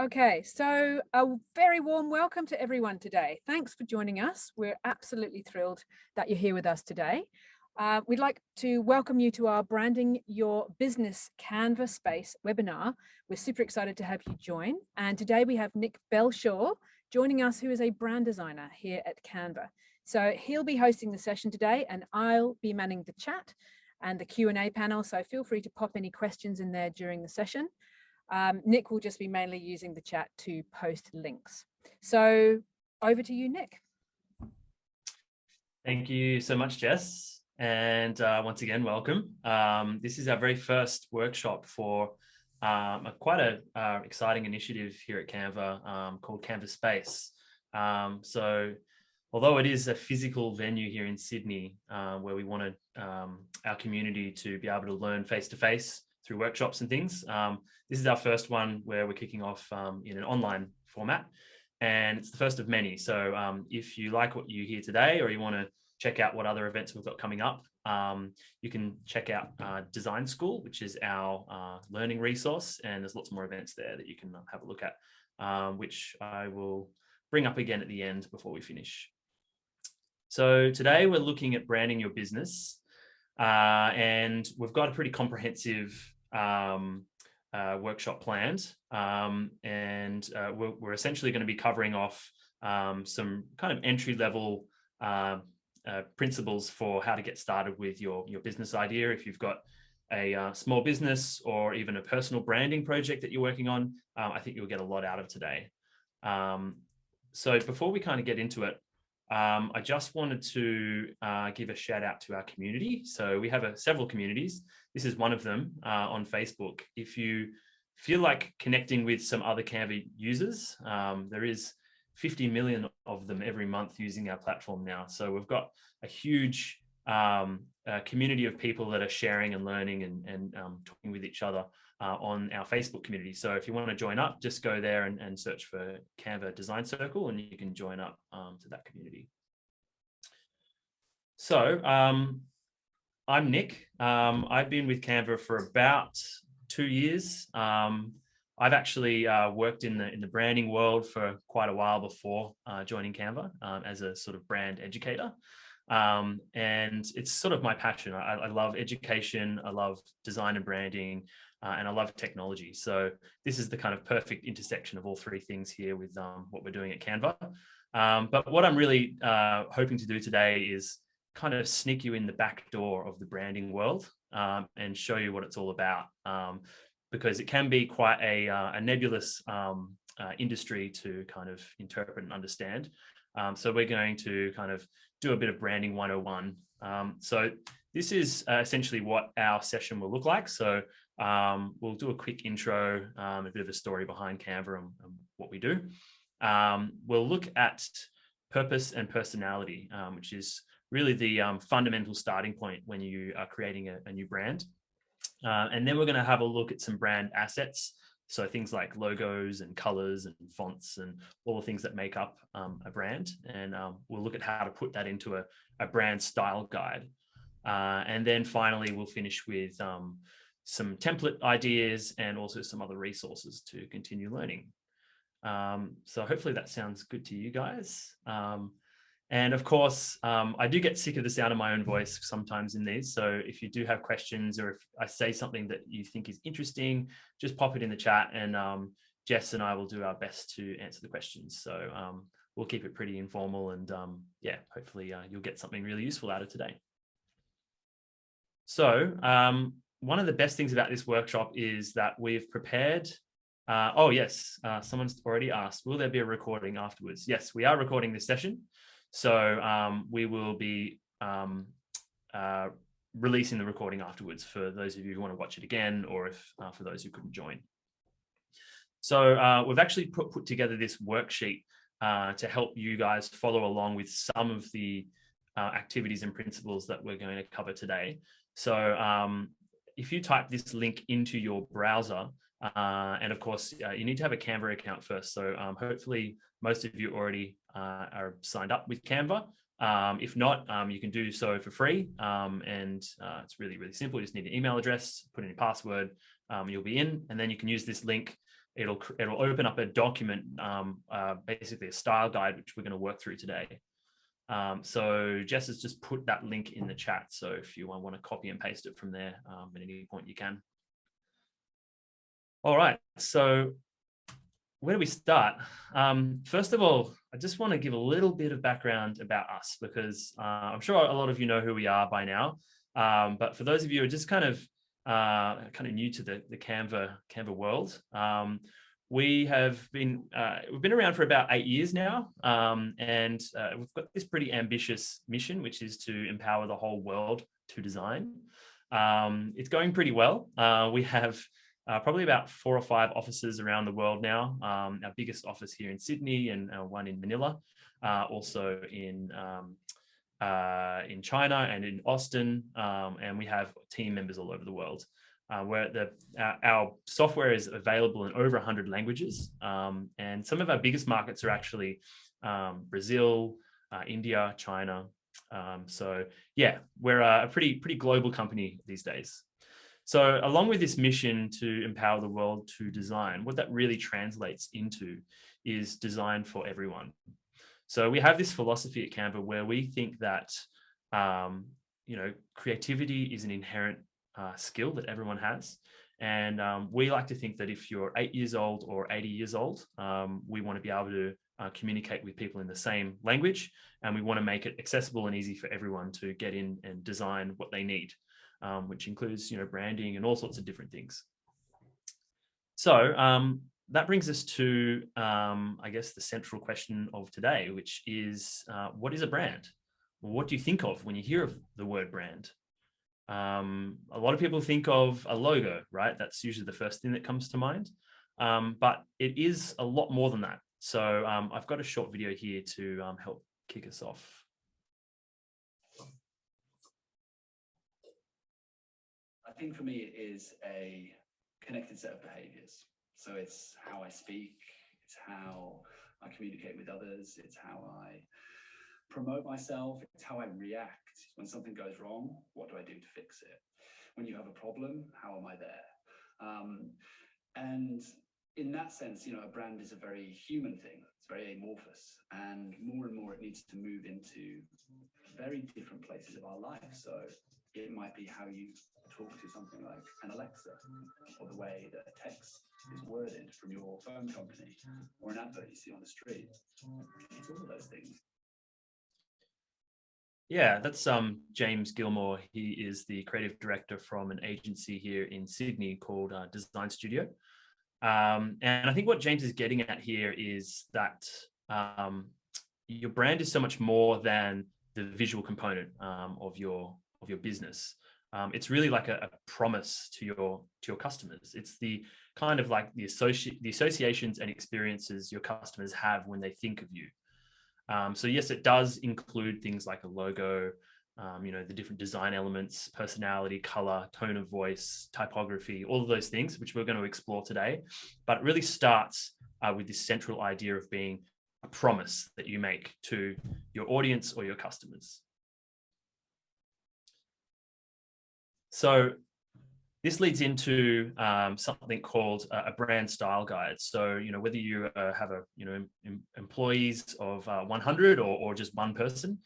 Okay, so a very warm welcome to everyone today. Thanks for joining us. We're absolutely thrilled that you're here with us today. We'd like to welcome you to our Branding Your Business Canva Space webinar. We're super excited to have you join. And today we have Nick Belshaw joining us, who is a brand designer here at Canva. So he'll be hosting the session today, and I'll be manning the chat and the Q&A panel. So feel free to pop any questions in there during the session. Nick will just be mainly using the chat to post links. So over to you, Nick. Thank you so much, Jess. And once again, welcome. This is our very first workshop for quite an exciting initiative here at Canva called Canva Space. So although it is a physical venue here in Sydney, where we wanted our community to be able to learn face-to-face through workshops and things, this is our first one where we're kicking off in an online format, and it's the first of many. So if you like what you hear today, or you want to check out what other events we've got coming up, you can check out Design School, which is our learning resource, and there's lots more events there that you can have a look at, which I will bring up again at the end before we finish. So today we're looking at branding your business, and we've got a pretty comprehensive workshop planned, and we're essentially going to be covering off some kind of entry-level principles for how to get started with your business idea. If you've got a small business or even a personal branding project that you're working on, I think you'll get a lot out of today. So before we kind of get into it, I just wanted to give a shout out to our community. So we have several communities. This is one of them on Facebook. If you feel like connecting with some other Canva users, there is 50 million of them every month using our platform now. So we've got a huge community of people that are sharing and learning and talking with each other on our Facebook community. So if you want to join up, just go there and search for Canva Design Circle, and you can join up to that community. So I'm Nick. I've been with Canva for about 2 years. I've actually worked in the branding world for quite a while before joining Canva as a sort of brand educator. And it's sort of my passion. I love education, I love design and branding, and I love technology. So this is the kind of perfect intersection of all three things here with what we're doing at Canva. But what I'm really hoping to do today is kind of sneak you in the back door of the branding world and show you what it's all about, because it can be quite a nebulous industry to kind of interpret and understand. So we're going to kind of do a bit of branding 101. So this is essentially what our session will look like. So we'll do a quick intro, a bit of a story behind Canva and what we do. We'll look at purpose and personality, which is really the fundamental starting point when you are creating a new brand. And then we're going to have a look at some brand assets. So things like logos and colors and fonts and all the things that make up a brand. And we'll look at how to put that into a brand style guide. And then finally, we'll finish with some template ideas and also some other resources to continue learning. So hopefully that sounds good to you guys. And of course, I do get sick of the sound of my own voice sometimes in these. So if you do have questions, or if I say something that you think is interesting, just pop it in the chat, and Jess and I will do our best to answer the questions. So we'll keep it pretty informal, and yeah, hopefully you'll get something really useful out of today. So one of the best things about this workshop is that we've prepared. Oh yes, someone's already asked, will there be a recording afterwards? Yes, we are recording this session. So we will be releasing the recording afterwards for those of you who want to watch it again, or if for those who couldn't join. So we've actually put together this worksheet to help you guys follow along with some of the activities and principles that we're going to cover today. So if you type this link into your browser, and of course, you need to have a Canva account first. So hopefully most of you already are signed up with Canva. If not, you can do so for free. And it's really, really simple. You just need an email address, put in your password, you'll be in, and then you can use this link. it'll open up a document, basically a style guide, which we're going to work through today. So Jess has just put that link in the chat. So if you want to copy and paste it from there, at any point you can. All right, so where do we start? First of all, I just want to give a little bit of background about us, because I'm sure a lot of you know who we are by now. But for those of you who are just kind of new to the Canva world, we've been around for about 8 years now, and we've got this pretty ambitious mission, which is to empower the whole world to design. It's going pretty well. We have probably about 4 or 5 offices around the world now. Our biggest office here in Sydney, and one in Manila, also in China and in Austin, and we have team members all over the world. Where our software is available in over 100 languages, and some of our biggest markets are actually Brazil, India, China. So yeah, we're a pretty global company these days. So along with this mission to empower the world to design, what that really translates into is design for everyone. So we have this philosophy at Canva where we think that creativity is an inherent skill that everyone has. And we like to think that if you're 8 years old or 80 years old, we want to be able to communicate with people in the same language, and we want to make it accessible and easy for everyone to get in and design what they need, which includes branding and all sorts of different things. So that brings us to, I guess, the central question of today, which is, what is a brand? Well, what do you think of when you hear of the word brand? A lot of people think of a logo, right? That's usually the first thing that comes to mind. But it is a lot more than that. So I've got a short video here to help kick us off. I think for me, it is a connected set of behaviors. So it's how I speak, it's how I communicate with others, it's how I promote myself, it's how I react. When something goes wrong, what do I do to fix it? When you have a problem, how am I there? And in that sense, a brand is a very human thing. It's very amorphous, and more it needs to move into very different places of our life. So it might be how you talk to something like an Alexa, or the way that a text is worded from your phone company, or an advert you see on the street. It's all of those things. Yeah, that's James Gilmore. He is the creative director from an agency here in Sydney called Design Studio. And I think what James is getting at here is that your brand is so much more than the visual component of your business. It's really like a promise to your customers. It's the kind of like the associations and experiences your customers have when they think of you. So yes, it does include things like a logo, the different design elements, personality, color, tone of voice, typography, all of those things, which we're going to explore today. But it really starts with this central idea of being a promise that you make to your audience or your customers. So this leads into something called a brand style guide. So, whether you have employees of 100 or just one person,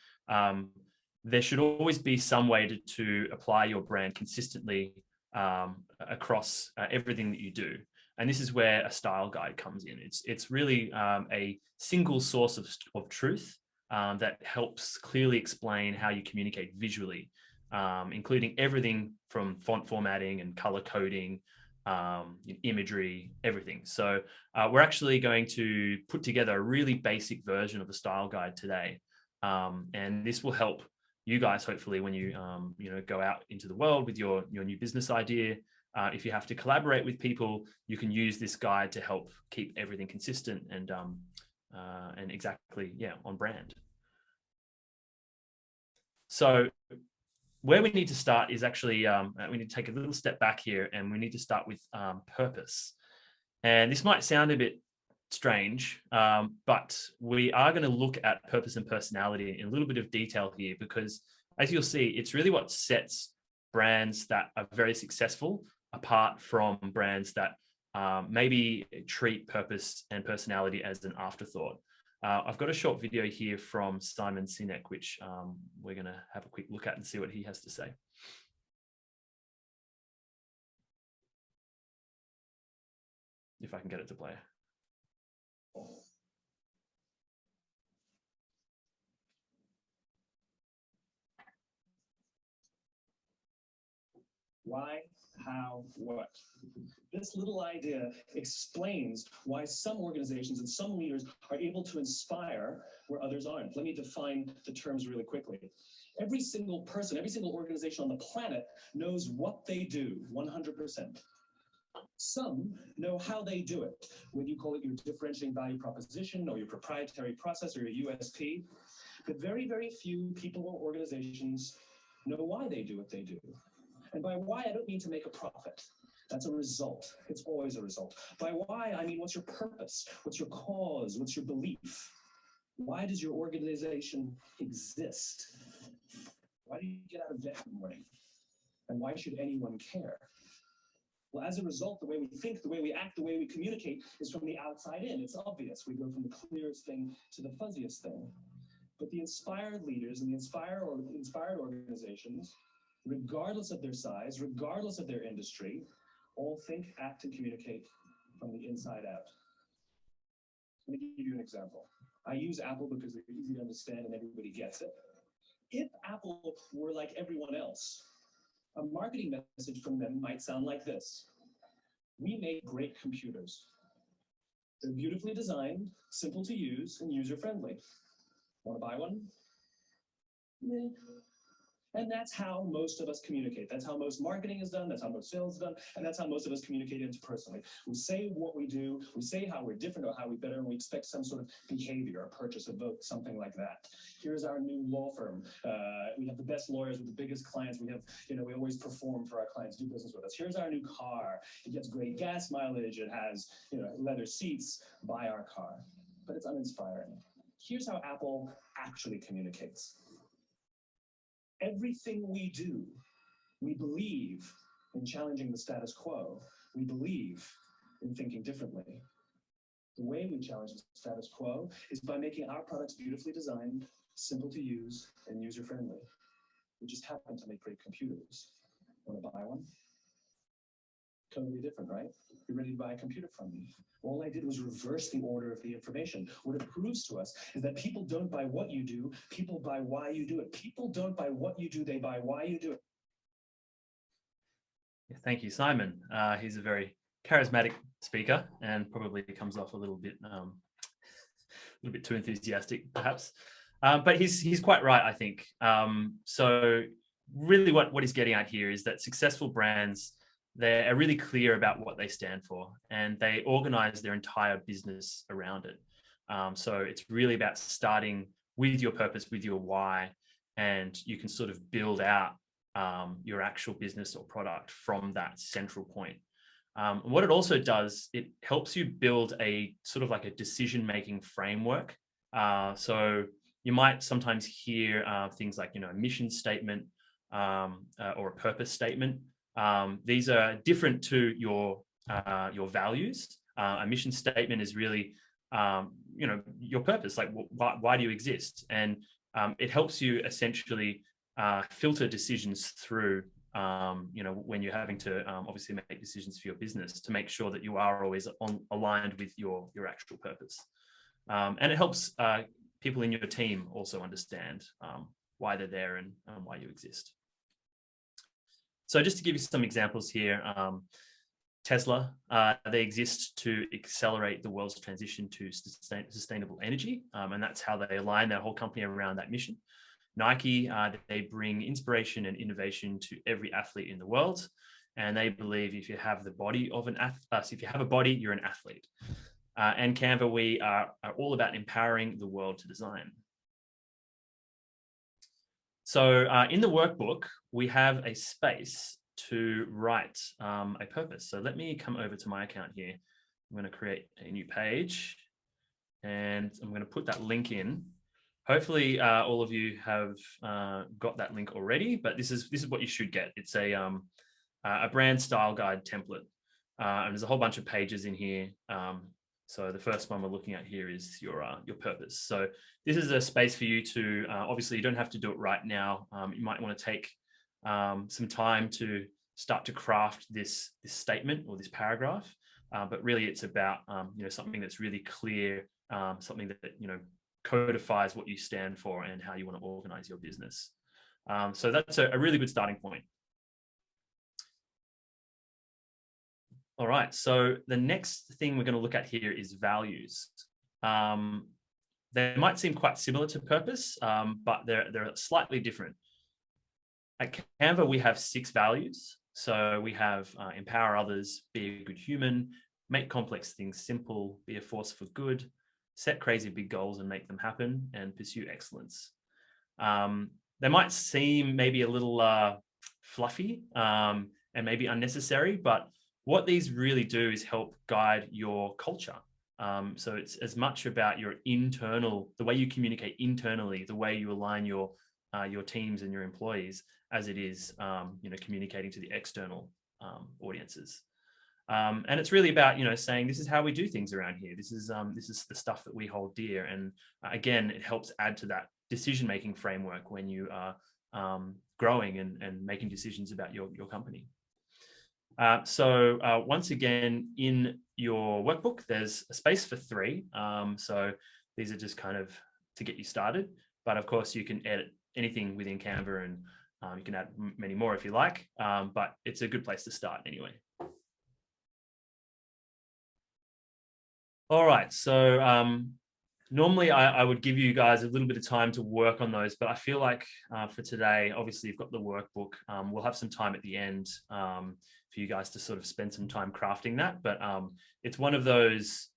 there should always be some way to apply your brand consistently across everything that you do. And this is where a style guide comes in. It's really a single source of truth that helps clearly explain how you communicate visually, including everything from font formatting and color coding, imagery, everything. So we're actually going to put together a really basic version of the style guide today. And this will help you guys, hopefully, when you go out into the world with your new business idea. If you have to collaborate with people, you can use this guide to help keep everything consistent and exactly, on brand. So where we need to start is actually, we need to take a little step back here, and we need to start with purpose. And this might sound a bit strange, but we are going to look at purpose and personality in a little bit of detail here, because as you'll see, it's really what sets brands that are very successful apart from brands that maybe treat purpose and personality as an afterthought. I've got a short video here from Simon Sinek, which we're going to have a quick look at and see what he has to say. If I can get it to play. Why, how, what? This little idea explains why some organizations and some leaders are able to inspire where others aren't. Let me define the terms really quickly. Every single person, every single organization on the planet knows what they do 100%. Some know how they do it, whether you call it your differentiating value proposition or your proprietary process or your USP. But very, very few people or organizations know why they do what they do. And by why, I don't mean to make a profit. That's a result. It's always a result. By why, I mean, what's your purpose? What's your cause? What's your belief? Why does your organization exist? Why do you get out of bed in the morning? And why should anyone care? Well, as a result, the way we think, the way we act, the way we communicate is from the outside in. It's obvious. We go from the clearest thing to the fuzziest thing. But the inspired leaders and the inspired organizations, regardless of their size, regardless of their industry, all think, act, and communicate from the inside out. Let me give you an example. I use Apple because they're easy to understand and everybody gets it. If Apple were like everyone else, a marketing message from them might sound like this. We make great computers. They're beautifully designed, simple to use, and user-friendly. Want to buy one? Meh. And that's how most of us communicate. That's how most marketing is done. That's how most sales is done. And that's how most of us communicate interpersonally. We say what we do. We say how we're different or how we're better. And we expect some sort of behavior, a purchase, a vote, something like that. Here's our new law firm. We have the best lawyers with the biggest clients. We have, we always perform for our clients, do business with us. Here's our new car. It gets great gas mileage. It has, leather seats. Buy our car. But it's uninspiring. Here's how Apple actually communicates. Everything we do, we believe in challenging the status quo. We believe in thinking differently. The way we challenge the status quo is by making our products beautifully designed, simple to use, and user-friendly. We just happen to make great computers. Want to buy one? Totally different, right? You're ready to buy a computer from me. All I did was reverse the order of the information. What it proves to us is that people don't buy what you do, people buy why you do it. People don't buy what you do, they buy why you do it. Yeah, thank you, Simon. He's a very charismatic speaker and probably comes off a little bit too enthusiastic, perhaps. But he's quite right, I think. So really what he's getting at here is that successful brands, they're really clear about what they stand for and they organize their entire business around it. So it's really about starting with your purpose, with your why, and you can sort of build out your actual business or product from that central point. What it also does, it helps you build a sort of like a decision-making framework. So you might sometimes hear things like, a mission statement or a purpose statement. These are different to your values. A mission statement is really, your purpose, like why do you exist? And it helps you essentially filter decisions through, when you're having to obviously make decisions for your business to make sure that you are always aligned with your actual purpose. And it helps people in your team also understand why they're there and why you exist. So just to give you some examples here, Tesla, they exist to accelerate the world's transition to sustainable energy. And that's how they align their whole company around that mission. Nike, they bring inspiration and innovation to every athlete in the world. And they believe if you have the body of an athlete, if you have a body, you're an athlete. And Canva, we are all about empowering the world to design. So in the workbook, we have a space to write a purpose. So let me come over to my account here. I'm going to create a new page and I'm going to put that link in. Hopefully all of you have got that link already, but this is what you should get. It's a brand style guide template. and there's a whole bunch of pages in here. So the first one we're looking at here is your purpose. So this is a space for you to, obviously you don't have to do it right now. You might want to take some time to start to craft this statement or this paragraph. But really it's about, something that's really clear, something that, codifies what you stand for and how you want to organize your business. So that's a really good starting point. All right, so the next thing we're going to look at here is values. They might seem quite similar to purpose, but they're slightly different. At Canva, we have 6 values. So we have empower others, be a good human, make complex things simple, be a force for good, set crazy big goals and make them happen, and pursue excellence. They might seem maybe a little fluffy and maybe unnecessary, but what these really do is help guide your culture. So it's as much about your internal, the way you communicate internally, the way you align your teams and your employees, as it is, communicating to the external audiences. And it's really about, saying this is how we do things around here. This is the stuff that we hold dear. And again, it helps add to that decision-making framework when you are growing and making decisions about your company. So once again, in your workbook, there's a space for 3. So these are just kind of to get you started. But of course, you can edit anything within Canva, and you can add many more if you like. But it's a good place to start anyway. All right, so normally I would give you guys a little bit of time to work on those, but I feel like for today, obviously you've got the workbook. We'll have some time at the end for you guys to sort of spend some time crafting that. But it's one of those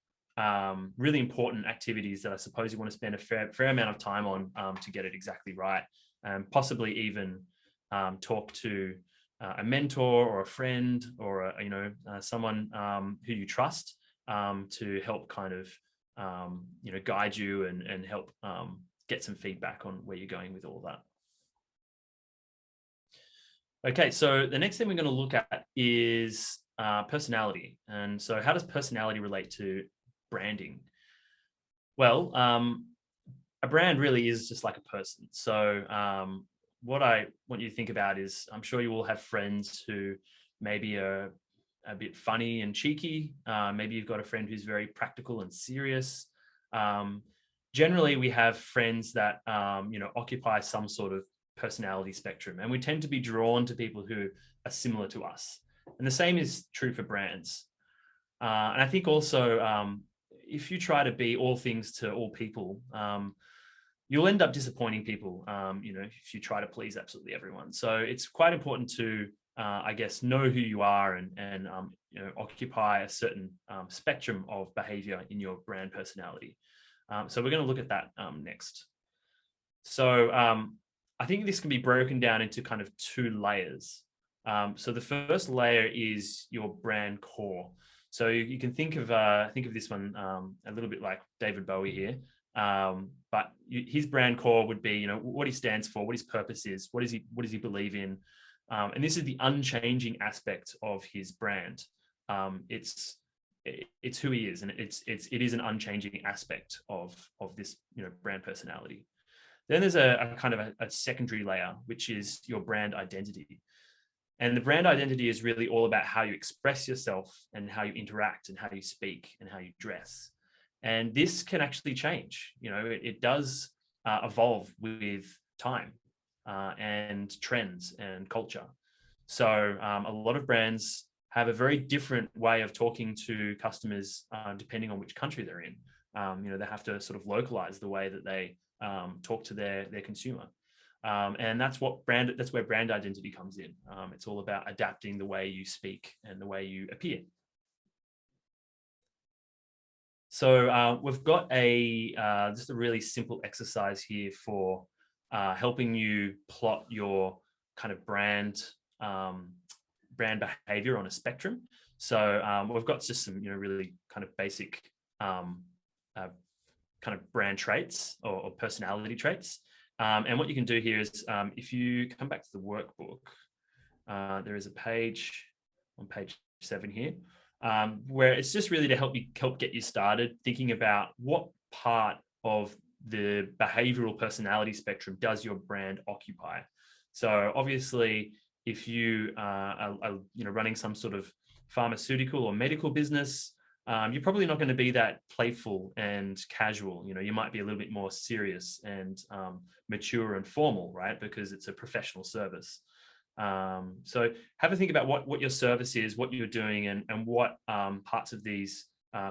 really important activities that I suppose you want to spend a fair amount of time on to get it exactly right, and possibly even talk to a mentor or a friend or someone who you trust to help kind of guide you and help get some feedback on where you're going with all that. Okay, so the next thing we're going to look at is personality. And so how does personality relate to branding? Well, a brand really is just like a person. So what I want you to think about is, I'm sure you all have friends who maybe are a bit funny and cheeky. Maybe you've got a friend who's very practical and serious. Generally, we have friends that occupy some sort of personality spectrum, and we tend to be drawn to people who are similar to us. And the same is true for brands. And I think also, if you try to be all things to all people, you'll end up disappointing people, if you try to please absolutely everyone. So it's quite important to, I guess, know who you are and occupy a certain spectrum of behavior in your brand personality. So we're going to look at that next. So I think this can be broken down into kind of 2 layers. So the first layer is your brand core. So you can think of this one a little bit like David Bowie here, but his brand core would be, what he stands for, what his purpose is, what does he believe in, and this is the unchanging aspect of his brand. It's who he is, and it is an unchanging aspect of this brand personality. Then there's a kind of a secondary layer, which is your brand identity. And the brand identity is really all about how you express yourself and how you interact and how you speak and how you dress. And this can actually change. It does evolve with time and trends and culture. So a lot of brands have a very different way of talking to customers depending on which country they're in. They have to sort of localize the way that they talk to their consumer. And that's where brand identity comes in. It's all about adapting the way you speak and the way you appear. So we've got just a really simple exercise here for helping you plot your kind of brand behavior on a spectrum. So we've got just some really kind of basic kind of brand traits or personality traits. And what you can do here is, if you come back to the workbook, there is a page on page 7 here. where it's just really to help get you started thinking about what part of the behavioral personality spectrum does your brand occupy. So obviously, if you are running some sort of pharmaceutical or medical business, you're probably not going to be that playful and casual. You might be a little bit more serious and mature and formal, right? Because it's a professional service. So have a think about what your service is, what you're doing, and what parts of these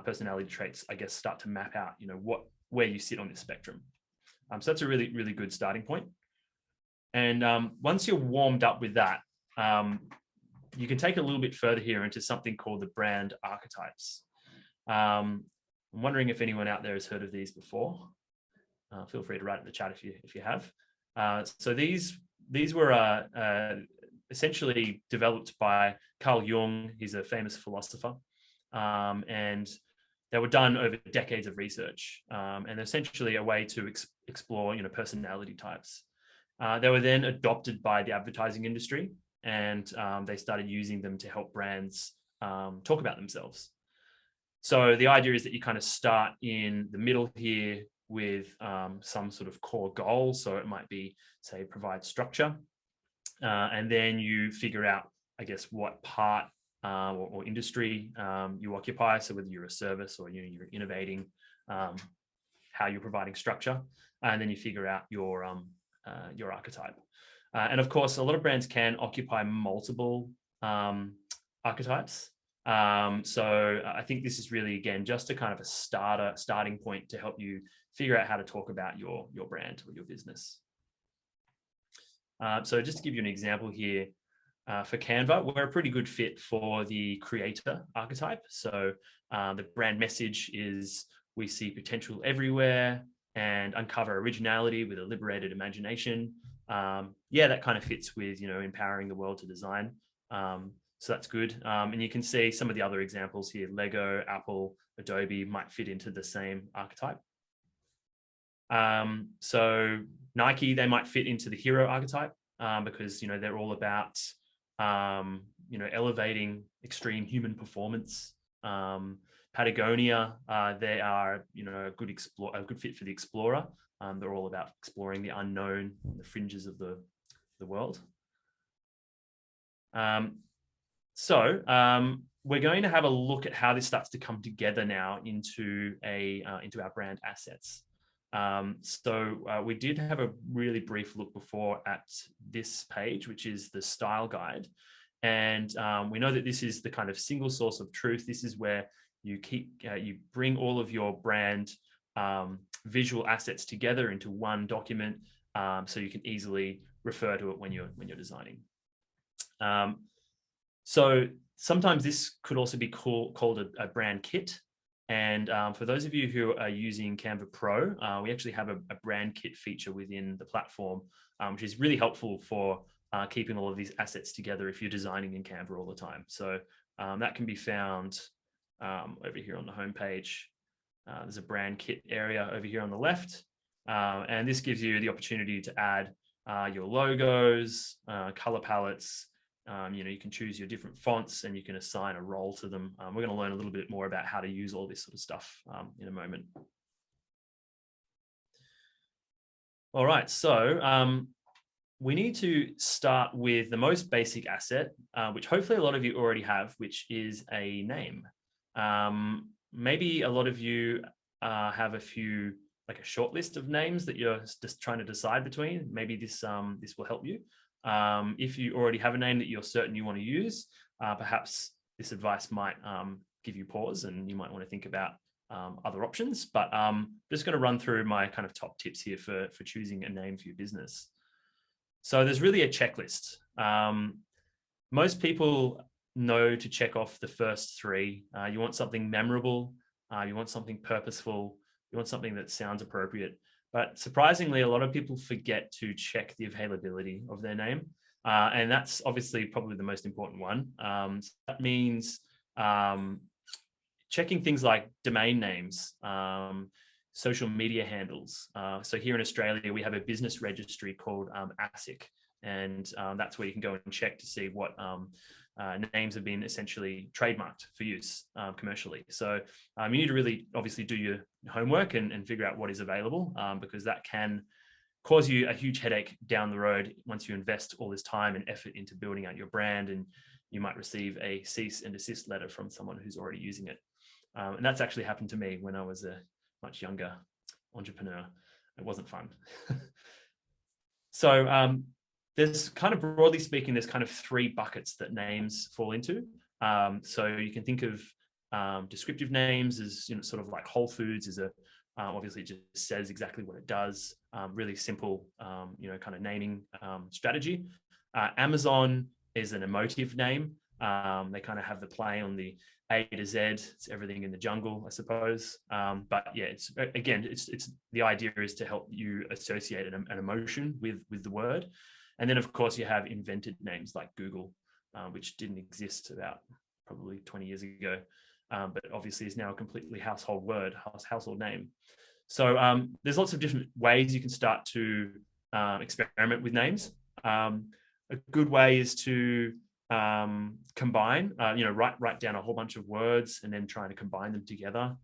personality traits, I guess, start to map out, where you sit on this spectrum. So that's a really, really good starting point. And once you're warmed up with that, you can take it a little bit further here into something called the brand archetypes. I'm wondering if anyone out there has heard of these before. Feel free to write in the chat if you have. So these were essentially developed by Carl Jung. He's a famous philosopher, and they were done over decades of research, and essentially a way to explore, personality types. They were then adopted by the advertising industry, and they started using them to help brands talk about themselves. So the idea is that you kind of start in the middle here with some sort of core goal. So it might be, say, provide structure. And then you figure out, I guess, what part or industry you occupy. So whether you're a service or you're innovating, how you're providing structure. And then you figure out your archetype. And of course, a lot of brands can occupy multiple archetypes. So I think this is really, again, just a kind of a starting point to help you figure out how to talk about your brand or your business. So just to give you an example here, for Canva, we're a pretty good fit for the creator archetype. So the brand message is, we see potential everywhere and uncover originality with a liberated imagination. That kind of fits with, empowering the world to design. So that's good. And you can see some of the other examples here. Lego, Apple, Adobe might fit into the same archetype. So Nike, they might fit into the hero archetype because, they're all about, elevating extreme human performance. Patagonia, they are, a good fit for the explorer. They're all about exploring the unknown, the fringes of the world. So we're going to have a look at how this starts to come together now into our brand assets. So we did have a really brief look before at this page, which is the style guide. And we know that this is the kind of single source of truth. This is where you bring all of your brand visual assets together into one document, so you can easily refer to it when you're designing. So sometimes this could also be called a brand kit. And for those of you who are using Canva Pro, we actually have a brand kit feature within the platform, which is really helpful for keeping all of these assets together if you're designing in Canva all the time. So that can be found over here on the homepage. There's a brand kit area over here on the left. And this gives you the opportunity to add your logos, color palettes. You can choose your different fonts and you can assign a role to them. We're going to learn a little bit more about how to use all this sort of stuff in a moment. All right, so we need to start with the most basic asset, which hopefully a lot of you already have, which is a name. Maybe a lot of you have like a short list of names that you're just trying to decide between. Maybe this will help you. If you already have a name that you're certain you want to use, perhaps this advice might give you pause and you might want to think about other options. But I'm just going to run through my kind of top tips here for choosing a name for your business. So there's really a checklist. Most people know to check off the first three. You want something memorable, you want something purposeful, you want something that sounds appropriate. But surprisingly, a lot of people forget to check the availability of their name. And that's obviously probably the most important one. So that means checking things like domain names, social media handles. So here in Australia, we have a business registry called ASIC. And that's where you can go and check to see what names have been essentially trademarked for use commercially. So you need to really obviously do your homework and figure out what is available, because that can cause you a huge headache down the road once you invest all this time and effort into building out your brand, and you might receive a cease and desist letter from someone who's already using it. And that's actually happened to me when I was a much younger entrepreneur. It wasn't fun. So there's kind of, broadly speaking, there's kind of 3 buckets that names fall into. So you can think of descriptive names as, you know, sort of like Whole Foods is obviously it just says exactly what it does. Really simple, you know, kind of naming strategy. Amazon is an emotive name. They kind of have the play on the A to Z. It's everything in the jungle, I suppose. But yeah, it's the idea is to help you associate an emotion with the word. And then of course you have invented names like Google, which didn't exist about probably 20 years ago, but obviously is now a completely household name. So there's lots of different ways you can start to experiment with names. A good way is to combine, you know, write down a whole bunch of words and then try to combine them together.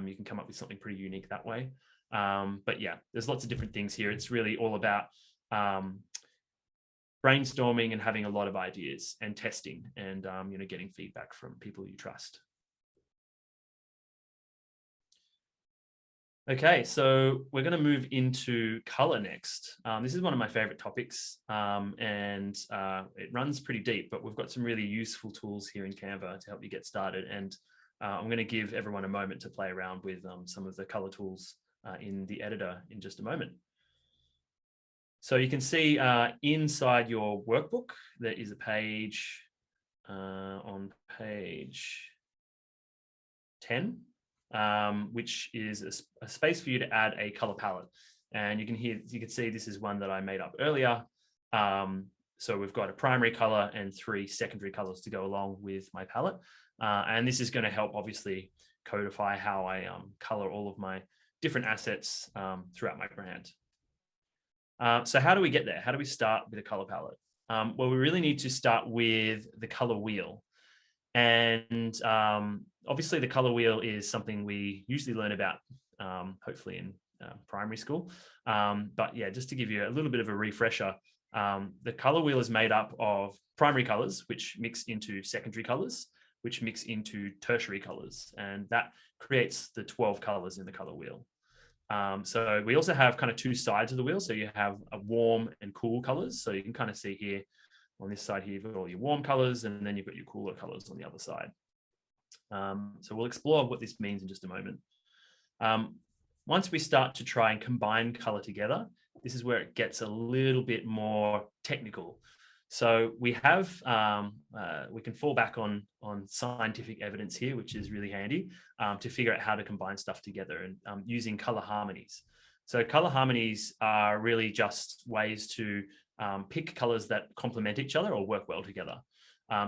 You can come up with something pretty unique that way. But yeah, there's lots of different things here. It's really all about brainstorming and having a lot of ideas and testing and, you know, getting feedback from people you trust. Okay, so we're going to move into color next. This is one of my favorite topics, and it runs pretty deep, but we've got some really useful tools here in Canva to help you get started. And I'm going to give everyone a moment to play around with some of the color tools in the editor in just a moment. So you can see inside your workbook, there is a page on page 10. Which is a space for you to add a color palette. And you can see this is one that I made up earlier. So we've got a primary color and 3 secondary colors to go along with my palette. And this is going to help obviously codify how I color all of my different assets throughout my brand. So how do we get there? How do we start with a color palette? Well, we really need to start with the color wheel. And obviously the color wheel is something we usually learn about, hopefully in primary school. But yeah, just to give you a little bit of a refresher, the color wheel is made up of primary colors, which mix into secondary colors, which mix into tertiary colors. And that creates the 12 colors in the color wheel. So we also have kind of 2 sides of the wheel. So you have a warm and cool colors. So you can kind of see here, on this side here, you've got all your warm colors, and then you've got your cooler colors on the other side. So we'll explore what this means in just a moment. Once we start to try and combine color together, this is where it gets a little bit more technical. So we have, we can fall back on scientific evidence here, which is really handy to figure out how to combine stuff together, and using color harmonies. So color harmonies are really just ways to pick colors that complement each other or work well together.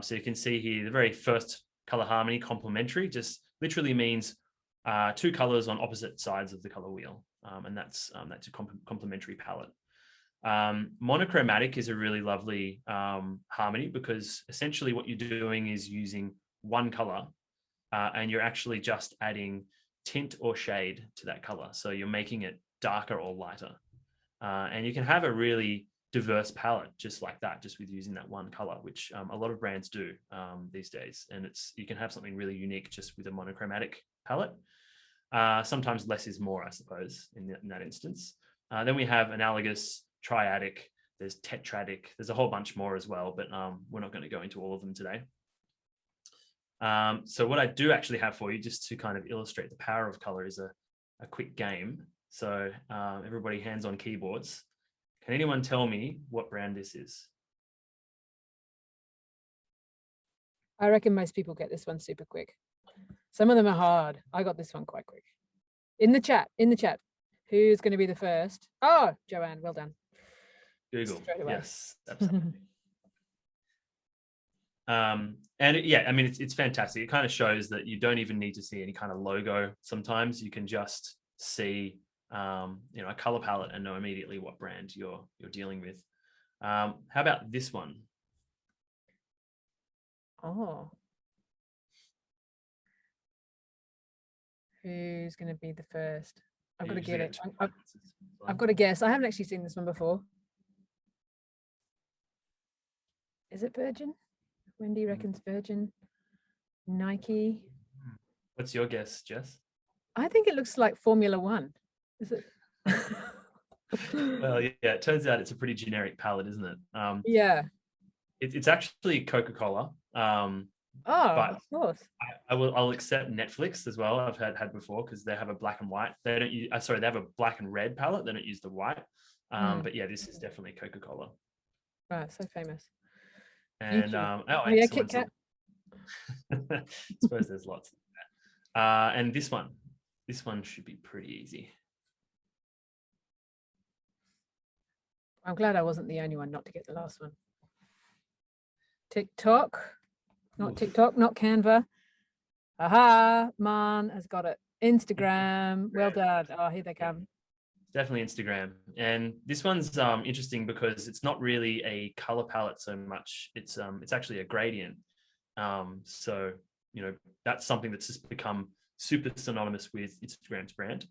So you can see here, the very first color harmony, complementary, just literally means 2 colors on opposite sides of the color wheel. And that's a complementary palette. Monochromatic is a really lovely harmony, because essentially what you're doing is using one color and you're actually just adding tint or shade to that color. So you're making it darker or lighter. And you can have a really diverse palette just like that, just with using that one color, which a lot of brands do these days. And you can have something really unique just with a monochromatic palette. Sometimes less is more, I suppose, in that instance. Then we have analogous, triadic, there's tetradic, there's a whole bunch more as well, but we're not going to go into all of them today. So what I do actually have for you, just to kind of illustrate the power of color, is a quick game. So everybody hands on keyboards. Can anyone tell me what brand this is? I reckon most people get this one super quick. Some of them are hard. I got this one quite quick. In the chat, who's going to be the first? Oh, Joanne, well done. Google. Straight away. Yes, absolutely. And yeah, I mean, it's fantastic. It kind of shows that you don't even need to see any kind of logo. Sometimes you can just see, you know, a color palette and know immediately what brand you're dealing with. How about this one? Oh. Who's going to be the first? I've got to get it. I've got to guess. I haven't actually seen this one before. Is it Virgin? Wendy reckons Virgin. Nike. What's your guess, Jess? I think it looks like Formula One. Is it? Well, yeah, it turns out it's a pretty generic palette, isn't it? Yeah. It's actually Coca-Cola. Oh, but of course. I'll accept Netflix as well. I've had before because they have a black and white. They don't use, sorry, they have a black and red palette. They don't use the white. But yeah, this is definitely Coca-Cola. Right, so famous. And yeah, Kit Kat. I suppose there's lots. And this one should be pretty easy. I'm glad I wasn't the only one not to get the last one. TikTok, not TikTok, not Canva. Aha, Man has got it. Instagram, well done. Oh, here they come. Definitely Instagram. And this one's interesting because it's not really a color palette so much. It's actually a gradient. So, that's something that's just become super synonymous with Instagram's brand.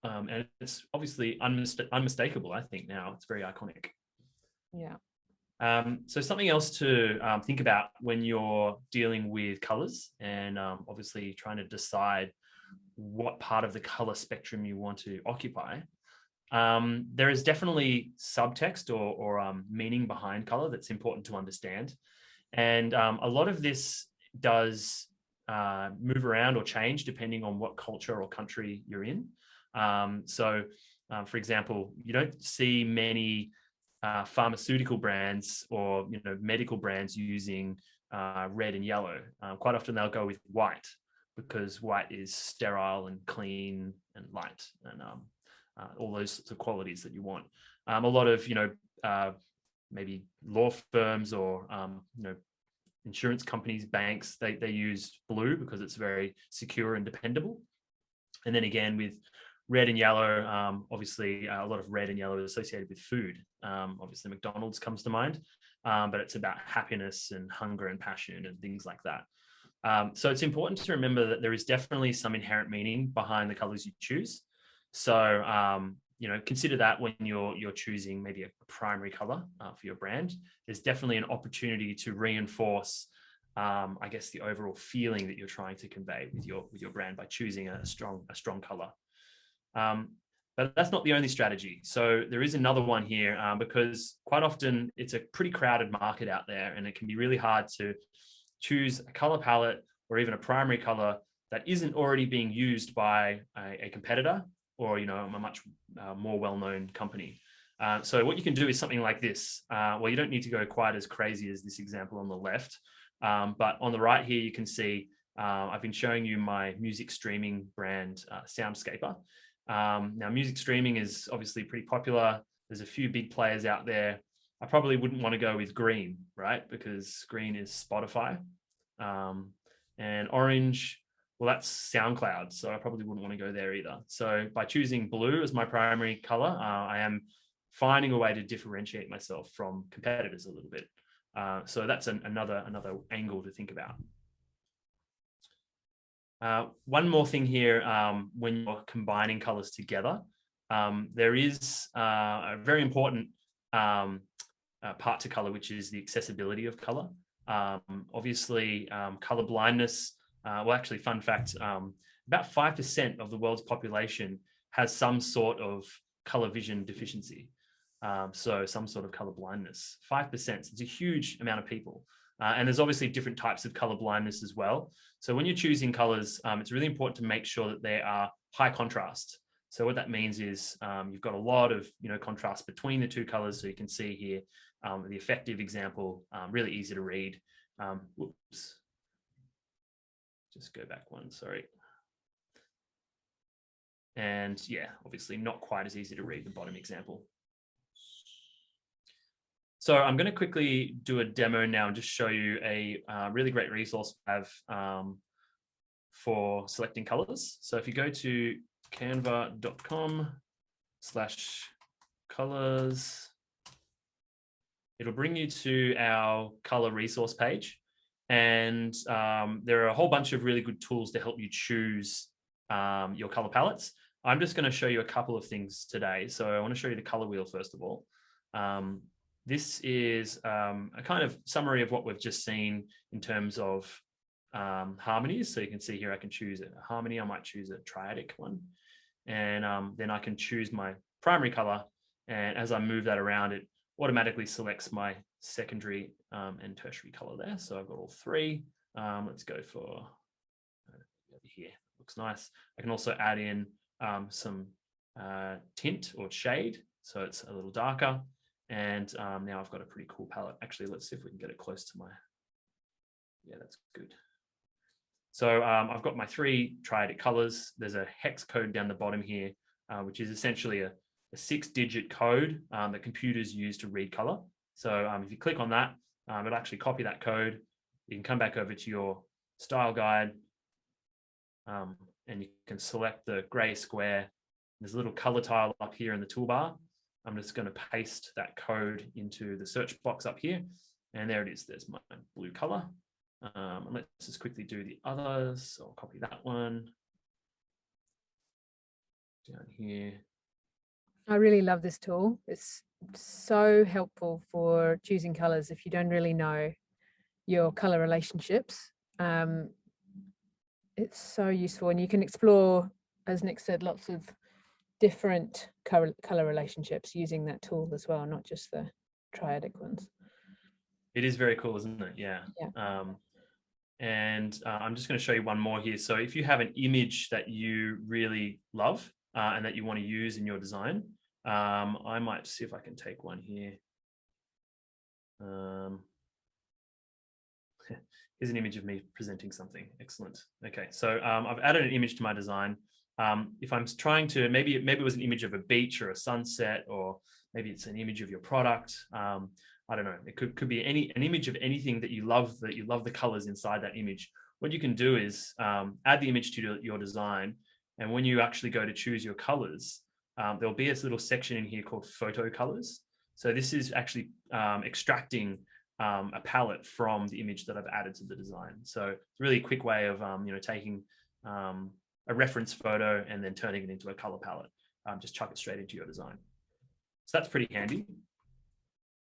And it's obviously unmistakable, I think now. It's very iconic. Yeah. So something else to think about when you're dealing with colors and obviously trying to decide what part of the color spectrum you want to occupy. There is definitely subtext or meaning behind color that's important to understand. And a lot of this does move around or change depending on what culture or country you're in. For example, you don't see many pharmaceutical brands or medical brands using red and yellow. Quite often they'll go with white because white is sterile and clean and light and all those sorts of qualities that you want. A lot of maybe law firms or insurance companies, banks, they use blue because it's very secure and dependable. And then again with red and yellow, obviously a lot of red and yellow is associated with food. Obviously McDonald's comes to mind, but it's about happiness and hunger and passion and things like that. So it's important to remember that there is definitely some inherent meaning behind the colors you choose. So, consider that when you're choosing maybe a primary color for your brand. There's definitely an opportunity to reinforce, I guess, the overall feeling that you're trying to convey with your brand by choosing a strong color. But that's not the only strategy. So there is another one here because quite often it's a pretty crowded market out there, and it can be really hard to choose a color palette or even a primary color that isn't already being used by a competitor or a much more well-known company. So what you can do is something like this. Well, you don't need to go quite as crazy as this example on the left, but on the right here you can see I've been showing you my music streaming brand Soundscaper. Now music streaming is obviously pretty popular. There's a few big players out there. I probably wouldn't want to go with green, right? Because green is Spotify. And orange, well, that's SoundCloud. So I probably wouldn't want to go there either. So by choosing blue as my primary color, I am finding a way to differentiate myself from competitors a little bit. So that's another angle to think about. One more thing here, when you're combining colors together, there is a very important part to color, which is the accessibility of color. Obviously, color blindness, well, actually, fun fact, about 5% of the world's population has some sort of color vision deficiency. So some sort of color blindness, 5%. So it's a huge amount of people. And there's obviously different types of color blindness as well. So when you're choosing colors, it's really important to make sure that they are high contrast. So what that means is you've got a lot of contrast between the two colors. So you can see here the effective example, really easy to read. Whoops. Just go back one, sorry. And yeah, obviously not quite as easy to read the bottom example. So I'm going to quickly do a demo now and just show you a really great resource I have for selecting colors. So if you go to canva.com/colors, it'll bring you to our color resource page. And there are a whole bunch of really good tools to help you choose your color palettes. I'm just going to show you a couple of things today. So I want to show you the color wheel first of all. This is a kind of summary of what we've just seen in terms of harmonies. So you can see here I can choose a harmony. I might choose a triadic one. And then I can choose my primary color. And as I move that around, it automatically selects my secondary and tertiary color there. So I've got all three. Let's go for over here. Looks nice. I can also add in some tint or shade, so it's a little darker. And now I've got a pretty cool palette. Actually, let's see if we can get it close to my, yeah, that's good. So I've got my three triadic colors. There's a hex code down the bottom here, which is essentially a 6-digit code that computers use to read color. So if you click on that, it'll actually copy that code. You can come back over to your style guide and you can select the gray square. There's a little color tile up here in the toolbar. I'm just going to paste that code into the search box up here. And there it is. There's my blue color. And let's just quickly do the others. So I'll copy that one down here. I really love this tool. It's so helpful for choosing colors if you don't really know your color relationships. It's so useful, and you can explore, as Nick said, lots of different color relationships using that tool as well, not just the triadic ones. It is very cool, isn't it? Yeah. And I'm just going to show you one more here. So if you have an image that you really love and that you want to use in your design, I might see if I can take one here. Here's an image of me presenting something. Excellent. Okay, so I've added an image to my design. If I'm trying to, maybe it was an image of a beach or a sunset, or maybe it's an image of your product. I don't know. It could be an image of anything that you love the colors inside that image. What you can do is add the image to your design, and when you actually go to choose your colors, there'll be this little section in here called photo colors. So this is actually extracting a palette from the image that I've added to the design. So it's a really quick way of taking a reference photo and then turning it into a color palette. Just chuck it straight into your design. So that's pretty handy.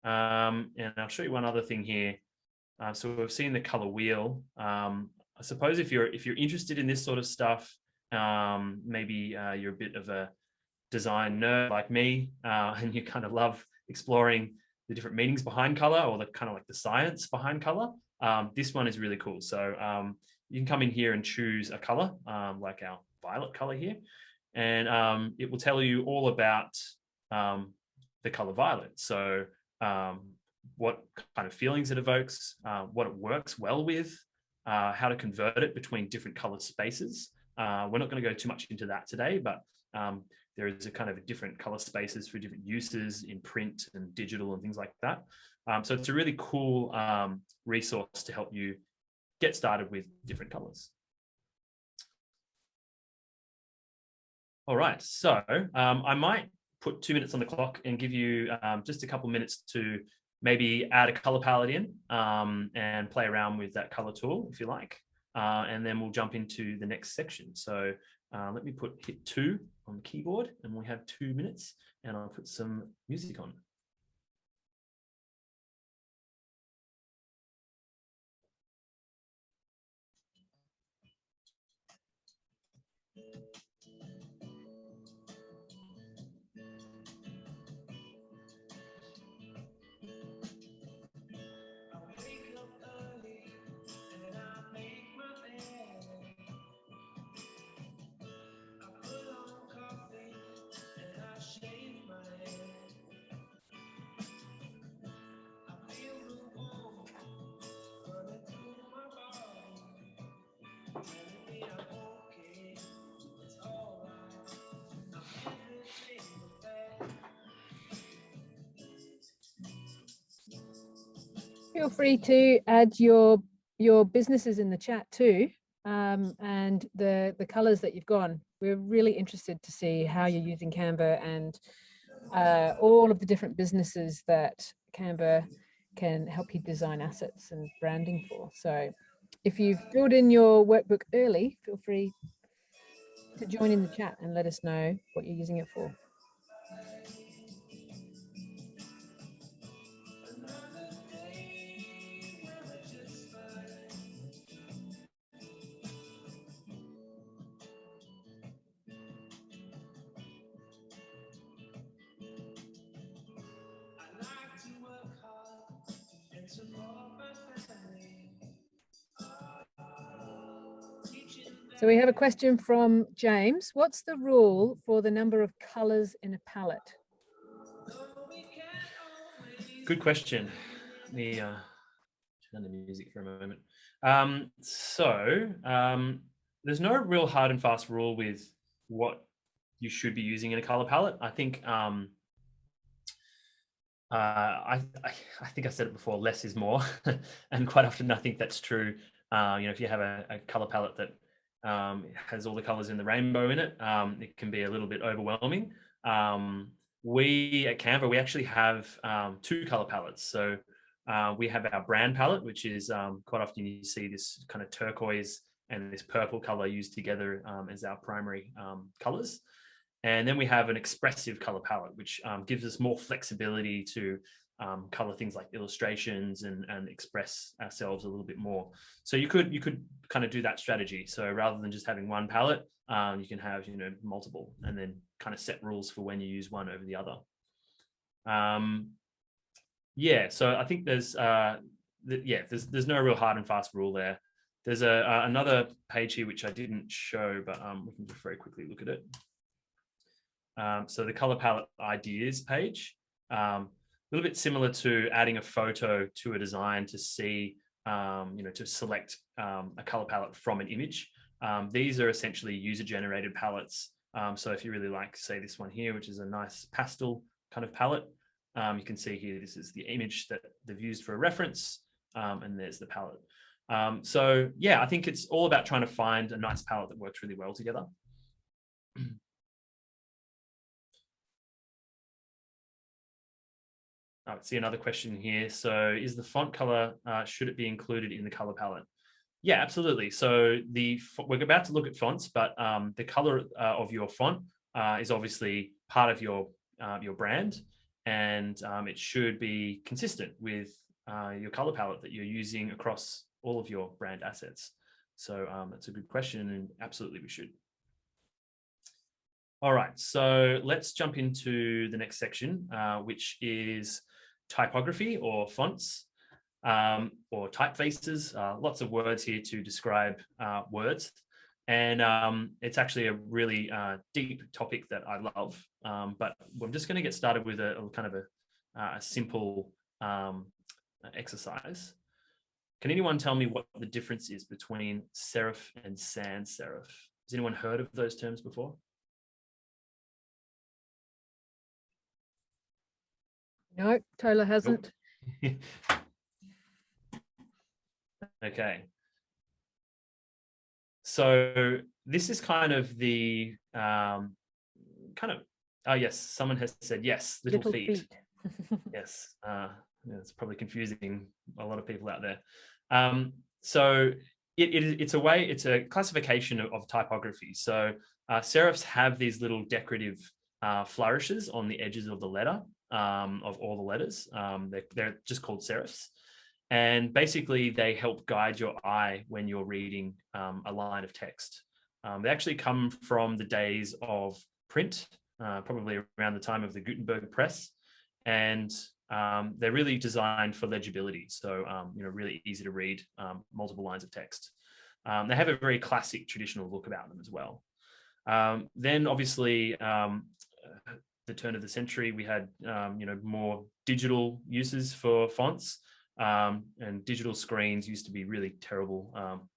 And I'll show you one other thing here. So we've seen the color wheel. I suppose if you're interested in this sort of stuff, maybe you're a bit of a design nerd like me, and you kind of love exploring the different meanings behind color, or the kind of like the science behind color. This one is really cool. So you can come in here and choose a color, like our violet color here, and it will tell you all about the color violet. So what kind of feelings it evokes, what it works well with, how to convert it between different color spaces. We're not going to go too much into that today, but there is a kind of different color spaces for different uses in print and digital and things like that. So it's a really cool resource to help you get started with different colors. All right, so I might put 2 minutes on the clock and give you just a couple minutes to maybe add a color palette in and play around with that color tool if you like. And then we'll jump into the next section. So let me hit 2 on the keyboard, and we have 2 minutes, and I'll put some music on. Feel free to add your businesses in the chat too, and the colors that you've gone. We're really interested to see how you're using Canva and all of the different businesses that Canva can help you design assets and branding for. So if you've filled in your workbook early, feel free to join in the chat and let us know what you're using it for. So we have a question from James. What's the rule for the number of colors in a palette? Good question. Let me turn the music for a moment. There's no real hard and fast rule with what you should be using in a color palette. I think I think I said it before, less is more. And quite often I think that's true. If you have a color palette that has all the colors in the rainbow in it, it can be a little bit overwhelming. We at Canva, we actually have 2 color palettes. So we have our brand palette, which is quite often you see this kind of turquoise and this purple color used together as our primary colors. And then we have an expressive color palette, which gives us more flexibility to color things like illustrations and express ourselves a little bit more. So you could kind of do that strategy. So rather than just having one palette, you can have multiple, and then kind of set rules for when you use one over the other. So I think there's no real hard and fast rule there. There's another page here which I didn't show, but we can just very quickly look at it. So the color palette ideas page, a little bit similar to adding a photo to a design to see, to select a color palette from an image. These are essentially user-generated palettes. So if you really like, say, this one here, which is a nice pastel kind of palette, you can see here, this is the image that they've used for a reference, and there's the palette. I think it's all about trying to find a nice palette that works really well together. I see another question here. So is the font color, should it be included in the color palette? Yeah, absolutely. So we're about to look at fonts, but the color of your font is obviously part of your brand, and it should be consistent with your color palette that you're using across all of your brand assets. So that's a good question, and absolutely we should. All right, so let's jump into the next section, which is typography or fonts, or typefaces. Lots of words here to describe words. And it's actually a really deep topic that I love. But I'm just going to get started with a kind of a simple exercise. Can anyone tell me what the difference is between serif and sans serif? Has anyone heard of those terms before? No, Tola hasn't. Nope. Okay. So this is kind of the oh yes, someone has said yes, little feet. Yes, it's probably confusing a lot of people out there. So it's a classification of typography. So serifs have these little decorative flourishes on the edges of the letter, of all the letters. They're just called serifs. And basically they help guide your eye when you're reading a line of text. They actually come from the days of print, probably around the time of the Gutenberg press. And they're really designed for legibility. So, really easy to read multiple lines of text. They have a very classic traditional look about them as well. Then obviously, the turn of the century, we had, more digital uses for fonts. And digital screens used to be really terrible.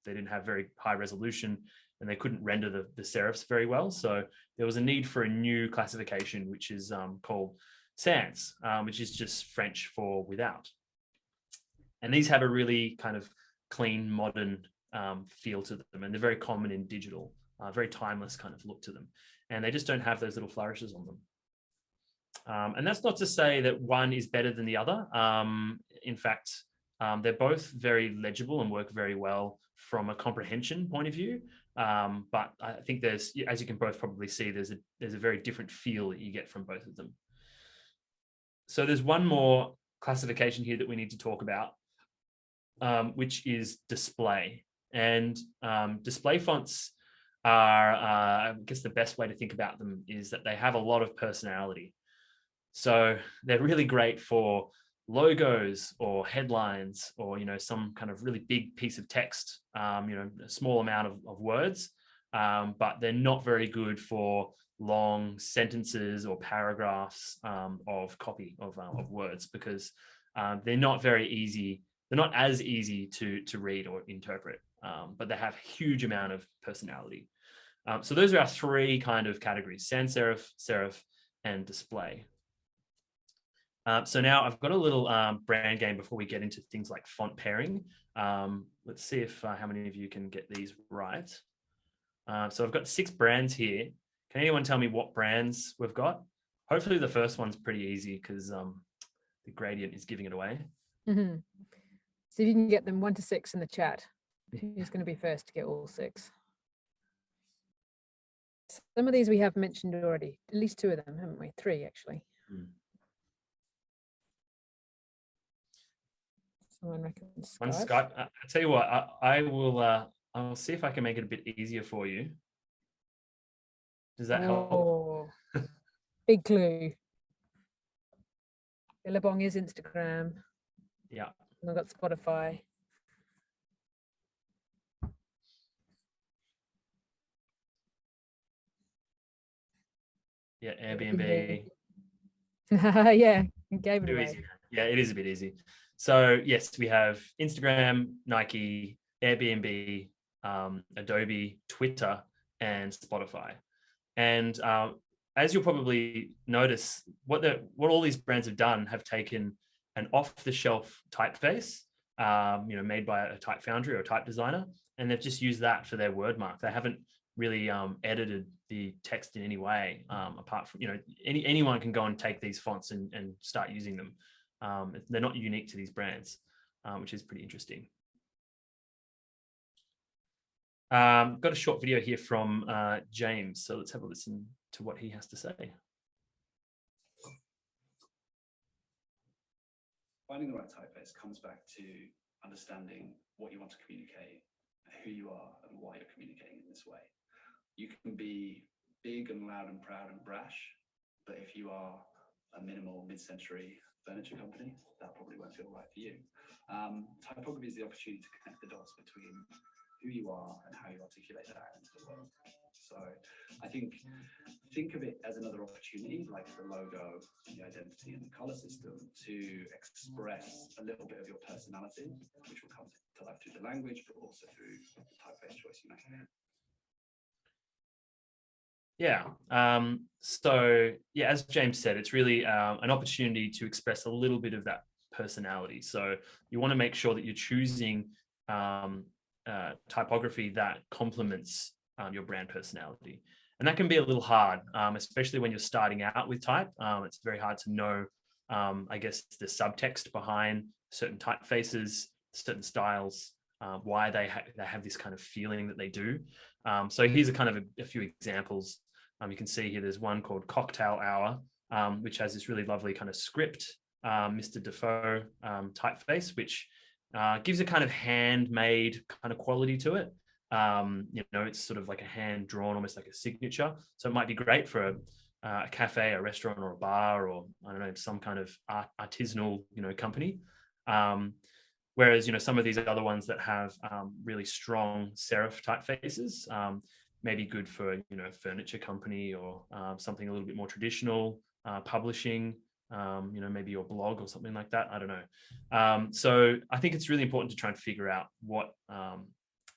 They didn't have very high resolution, and they couldn't render the serifs very well. So there was a need for a new classification, which is called sans, which is just French for without. And these have a really kind of clean, modern feel to them, and they're very common in digital, very timeless kind of look to them. And they just don't have those little flourishes on them. And that's not to say that one is better than the other. In fact, they're both very legible and work very well from a comprehension point of view. But I think there's, as you can both probably see, there's a very different feel that you get from both of them. So there's one more classification here that we need to talk about, which is display. And display fonts are, I guess the best way to think about them is that they have a lot of personality. So they're really great for logos or headlines or, some kind of really big piece of text, a small amount of words, but they're not very good for long sentences or paragraphs of copy of words, because they're not very easy. They're not as easy to read or interpret, but they have a huge amount of personality. So those are our three kind of categories: sans serif, serif, and display. So now I've got a little brand game before we get into things like font pairing. Let's see if how many of you can get these right. So I've got 6 brands here. Can anyone tell me what brands we've got? Hopefully the first one's pretty easy, because the gradient is giving it away. Mm-hmm. See if you can get them 1 to 6 in the chat. Who's going to be first to get all 6? Some of these we have mentioned already. At least 2 of them, haven't we? 3 actually. Someone reckons On Skype. Skype, I tell you what, I'll see if I can make it a bit easier for you. Does that help? Big clue. Billabong is Instagram. Yeah. And I've got Spotify. Yeah, Airbnb. Yeah, you gave it away. Easy. Yeah, it is a bit easy. So yes, we have Instagram, Nike, Airbnb, Adobe, Twitter, and Spotify. And as you'll probably notice, what all these brands have done have taken an off-the-shelf typeface, made by a type foundry or a type designer, and they've just used that for their word mark. They haven't really edited the text in any way, apart from, anyone can go and take these fonts and start using them. They're not unique to these brands, which is pretty interesting. Got a short video here from James, so let's have a listen to what he has to say. Finding the right typeface comes back to understanding what you want to communicate, who you are, and why you're communicating in this way. You can be big and loud and proud and brash, but if you are a minimal mid-century furniture company, that probably won't feel right for you. Typography is the opportunity to connect the dots between who you are and how you articulate that out into the world. So I think of it as another opportunity, like the logo, the identity, and the color system, to express a little bit of your personality, which will come to life through the language, but also through the typeface choice you make. Yeah. So yeah, as James said, it's really an opportunity to express a little bit of that personality. So you want to make sure that you're choosing typography that complements your brand personality. And that can be a little hard, especially when you're starting out with type. It's very hard to know, I guess, the subtext behind certain typefaces, certain styles, why they have this kind of feeling that they do. So here's a kind of a few examples. You can see here there's one called Cocktail Hour, which has this really lovely kind of script, Mr. Defoe typeface, which gives a kind of handmade kind of quality to it. It's sort of like a hand drawn, almost like a signature. So it might be great for a cafe, a restaurant, or a bar, or I don't know, some kind of artisanal, company. Whereas, some of these other ones that have really strong serif typefaces may be good for, a furniture company or something a little bit more traditional, publishing, maybe your blog or something like that. I don't know. So I think it's really important to try and figure out what's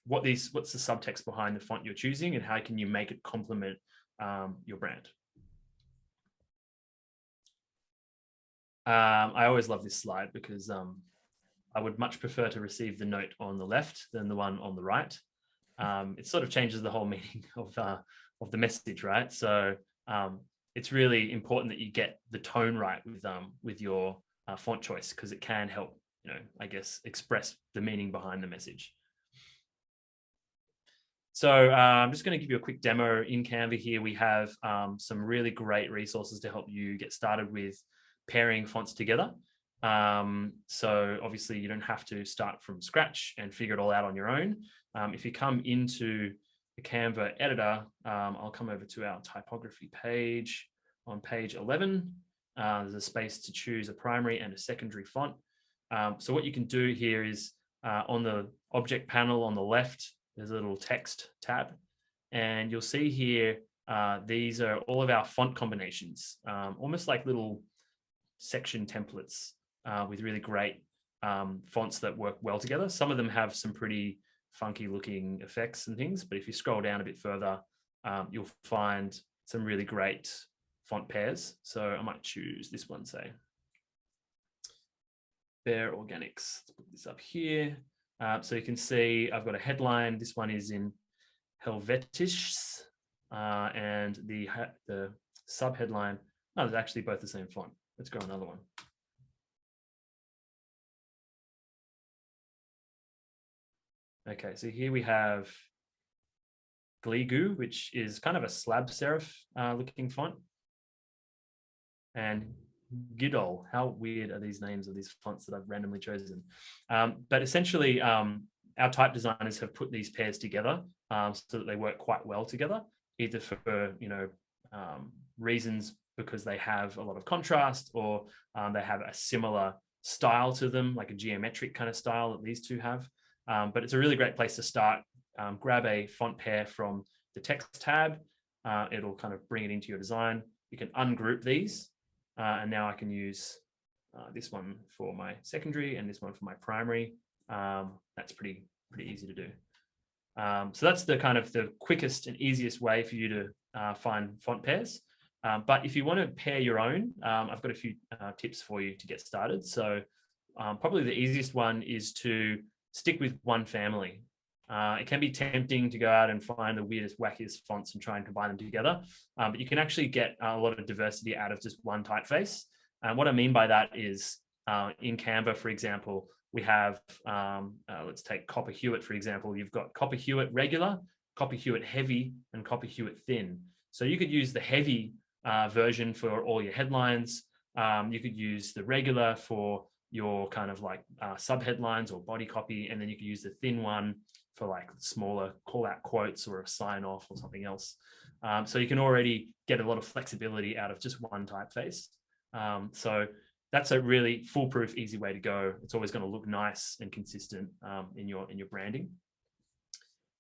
the subtext behind the font you're choosing, and how can you make it complement your brand. I always love this slide because I would much prefer to receive the note on the left than the one on the right. It sort of changes the whole meaning of the message, right? So it's really important that you get the tone right with your font choice, because it can help, I guess, express the meaning behind the message. So I'm just going to give you a quick demo in Canva here. We have some really great resources to help you get started with pairing fonts together. So obviously you don't have to start from scratch and figure it all out on your own. If you come into the Canva editor, I'll come over to our typography page. On page 11, there's a space to choose a primary and a secondary font. So what you can do here is on the object panel on the left, there's a little text tab, and you'll see here, these are all of our font combinations, almost like little section templates with really great fonts that work well together. Some of them have some pretty funky looking effects and things, but if you scroll down a bit further, you'll find some really great font pairs. So I might choose this one, say Bear Organics. Let's put this up here. So you can see I've got a headline. This one is in Helvetisch, and the sub headline, oh, they're actually both the same font. Let's go another one. Okay, so here we have Gligu, which is kind of a slab serif looking font. And Gidol, how weird are these names of these fonts that I've randomly chosen? But essentially, our type designers have put these pairs together so that they work quite well together, either for reasons because they have a lot of contrast, or they have a similar style to them, like a geometric kind of style that these two have. But it's a really great place to start. Grab a font pair from the text tab. It'll kind of bring it into your design. You can ungroup these. And now I can use this one for my secondary and this one for my primary. That's pretty easy to do. So that's the kind of the quickest and easiest way for you to find font pairs. But if you want to pair your own, I've got a few tips for you to get started. So probably the easiest one is to stick with one family. It can be tempting to go out and find the weirdest, wackiest fonts and try and combine them together. But you can actually get a lot of diversity out of just one typeface. And what I mean by that is in Canva, for example, we have, let's take Copper Hewitt, for example. You've got Copper Hewitt regular, Copper Hewitt heavy, and Copper Hewitt thin. So you could use the heavy version for all your headlines. You could use the regular for your kind of like sub headlines or body copy, and then you could use the thin one for like smaller call out quotes or a sign off or something else. So you can already get a lot of flexibility out of just one typeface. So that's a really foolproof, easy way to go. It's always going to look nice and consistent in your branding.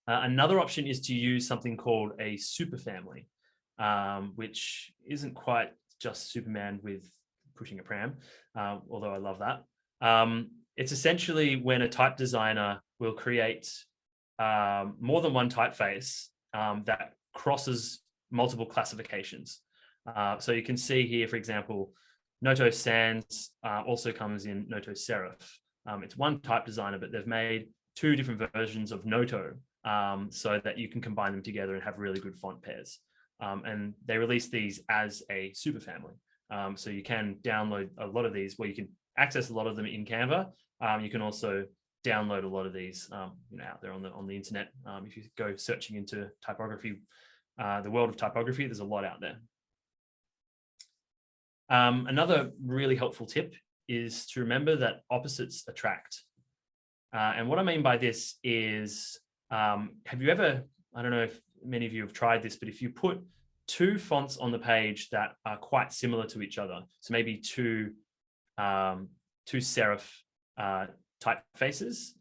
Another option is to use something called a superfamily, which isn't quite just Superman with pushing a pram, although I love that. It's essentially when a type designer will create more than one typeface that crosses multiple classifications. So you can see here, for example, Noto Sans also comes in Noto Serif. It's one type designer, but they've made two different versions of Noto so that you can combine them together and have really good font pairs. And they release these as a superfamily. So you can download a lot of these, where you can access a lot of them in Canva. You can also download a lot of these out there on the internet. If you go searching into typography, the world of typography, there's a lot out there. Another really helpful tip is to remember that opposites attract. And what I mean by this is, have you ever, I don't know if many of you have tried this, but if you put two fonts on the page that are quite similar to each other, so maybe two serif typefaces,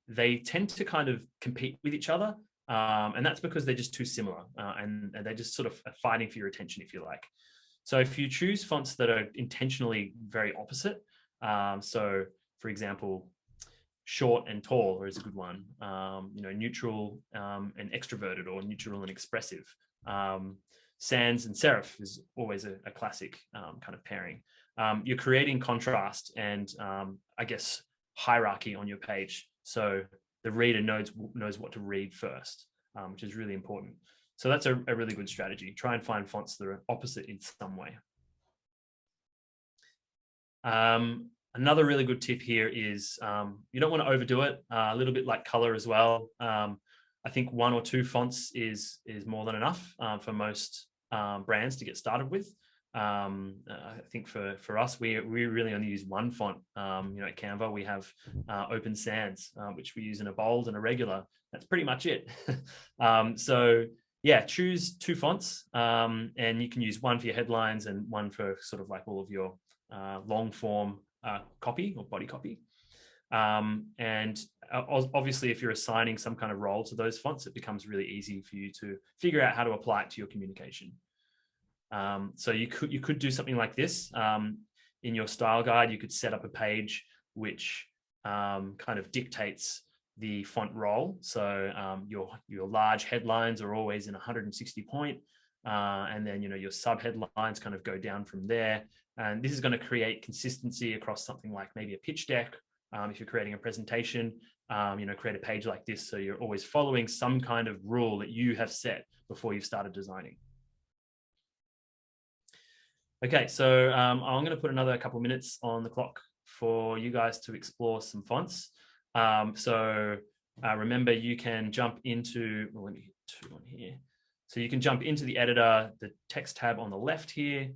they tend to kind of compete with each other. And that's because they're just too similar and they're just sort of fighting for your attention, if you like. So if you choose fonts that are intentionally very opposite, so for example, short and tall is a good one, neutral and extroverted, or neutral and expressive. Sans and serif is always a classic kind of pairing. You're creating contrast and I guess hierarchy on your page, so the reader knows what to read first, which is really important. So that's a really good strategy. Try and find fonts that are opposite in some way. Another really good tip here is you don't want to overdo it. A little bit like color as well. I think 1 or 2 fonts is more than enough for most brands to get started with. I think for us, we really only use 1 font. At Canva, we have Open Sans, which we use in a bold and a regular. That's pretty much it. So yeah, choose 2 fonts, and you can use 1 for your headlines and 1 for sort of like all of your long form copy or body copy. And obviously, if you're assigning some kind of role to those fonts, it becomes really easy for you to figure out how to apply it to your communication. So you could do something like this. In your style guide, you could set up a page which kind of dictates the font role. So your large headlines are always in 160 point, and then your sub headlines kind of go down from there. And this is going to create consistency across something like maybe a pitch deck. If you're creating a presentation, create a page like this, so you're always following some kind of rule that you have set before you've started designing. Okay, so I'm going to put another couple of minutes on the clock for you guys to explore some fonts. Remember, you can jump into, well, let me hit 2 on here. So you can jump into the editor, the text tab on the left here.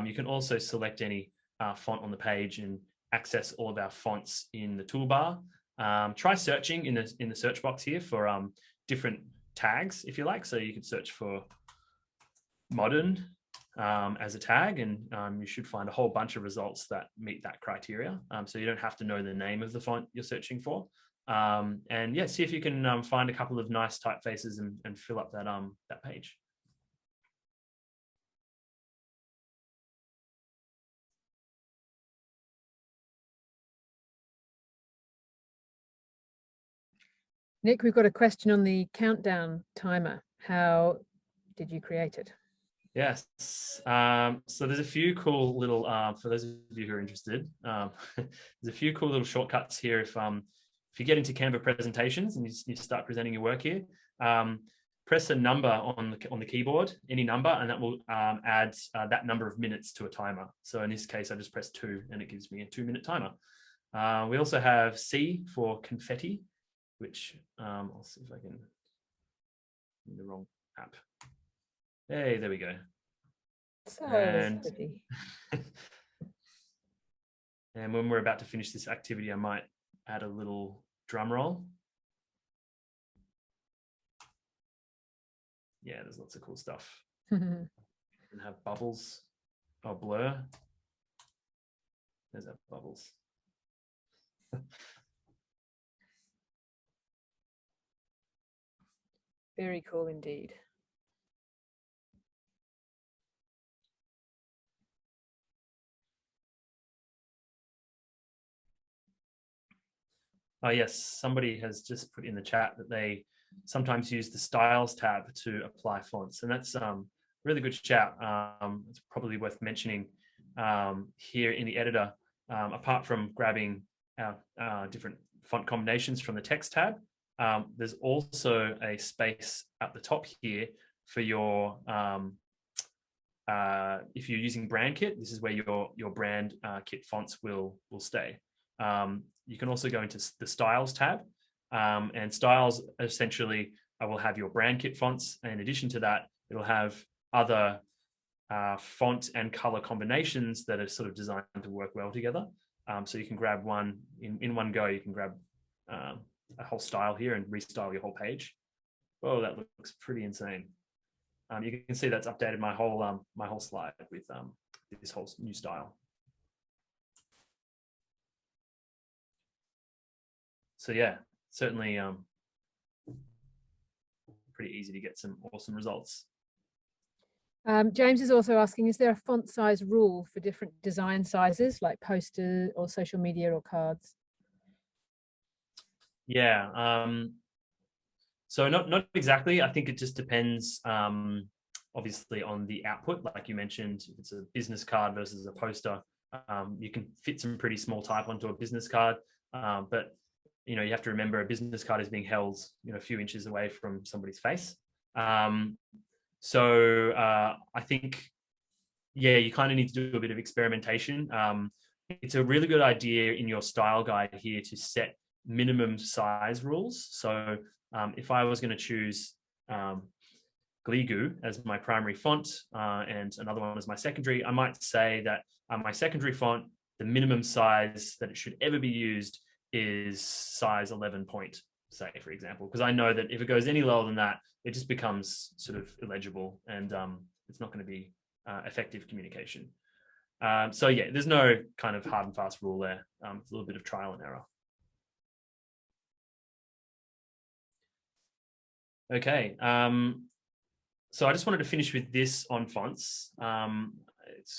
You can also select any font on the page and access all of our fonts in the toolbar. Try searching in the search box here for different tags, if you like. So you could search for modern as a tag, and you should find a whole bunch of results that meet that criteria. So you don't have to know the name of the font you're searching for. And yeah, see if you can find a couple of nice typefaces and fill up that page. Nick, we've got a question on the countdown timer. How did you create it? Yes. So there's a few cool little, for those of you who are interested, there's a few cool little shortcuts here. If you get into Canva presentations and you start presenting your work here, press a number on the keyboard, any number, and that will add that number of minutes to a timer. So in this case, I just press 2 and it gives me a 2-minute timer. We also have C for confetti, which I'll see if I can, in the wrong app. Hey, there we go. So And, pretty. and when we're about to finish this activity, I might add a little drum roll. Yeah, there's lots of cool stuff. And have bubbles. Oh, blur. There's that bubbles. Very cool indeed. Oh yes, somebody has just put in the chat that they sometimes use the styles tab to apply fonts, and that's really good shout. It's probably worth mentioning here in the editor, apart from grabbing our different font combinations from the text tab, there's also a space at the top here for your if you're using brand kit, this is where your brand kit fonts will stay. You can also go into the styles tab, and styles essentially will have your brand kit fonts. In addition to that, it'll have other font and color combinations that are sort of designed to work well together. So you can grab one in one go. You can grab a whole style here and restyle your whole page. Oh, that looks pretty insane. You can see that's updated my whole slide with this whole new style. So yeah, certainly pretty easy to get some awesome results. James is also asking, is there a font size rule for different design sizes like posters or social media or cards? Yeah, so not exactly. I think it just depends obviously on the output. Like you mentioned, if it's a business card versus a poster, you can fit some pretty small type onto a business card, but you have to remember a business card is being held a few inches away from somebody's face. I think, yeah, you kind of need to do a bit of experimentation. It's a really good idea in your style guide here to set minimum size rules. So if I was going to choose Gligu as my primary font and another one as my secondary, I might say that my secondary font, the minimum size that it should ever be used is size 11 point, say, for example, because I know that if it goes any lower than that, it just becomes sort of illegible and it's not going to be effective communication. So yeah, there's no kind of hard and fast rule there. It's a little bit of trial and error. Okay. So I just wanted to finish with this on fonts.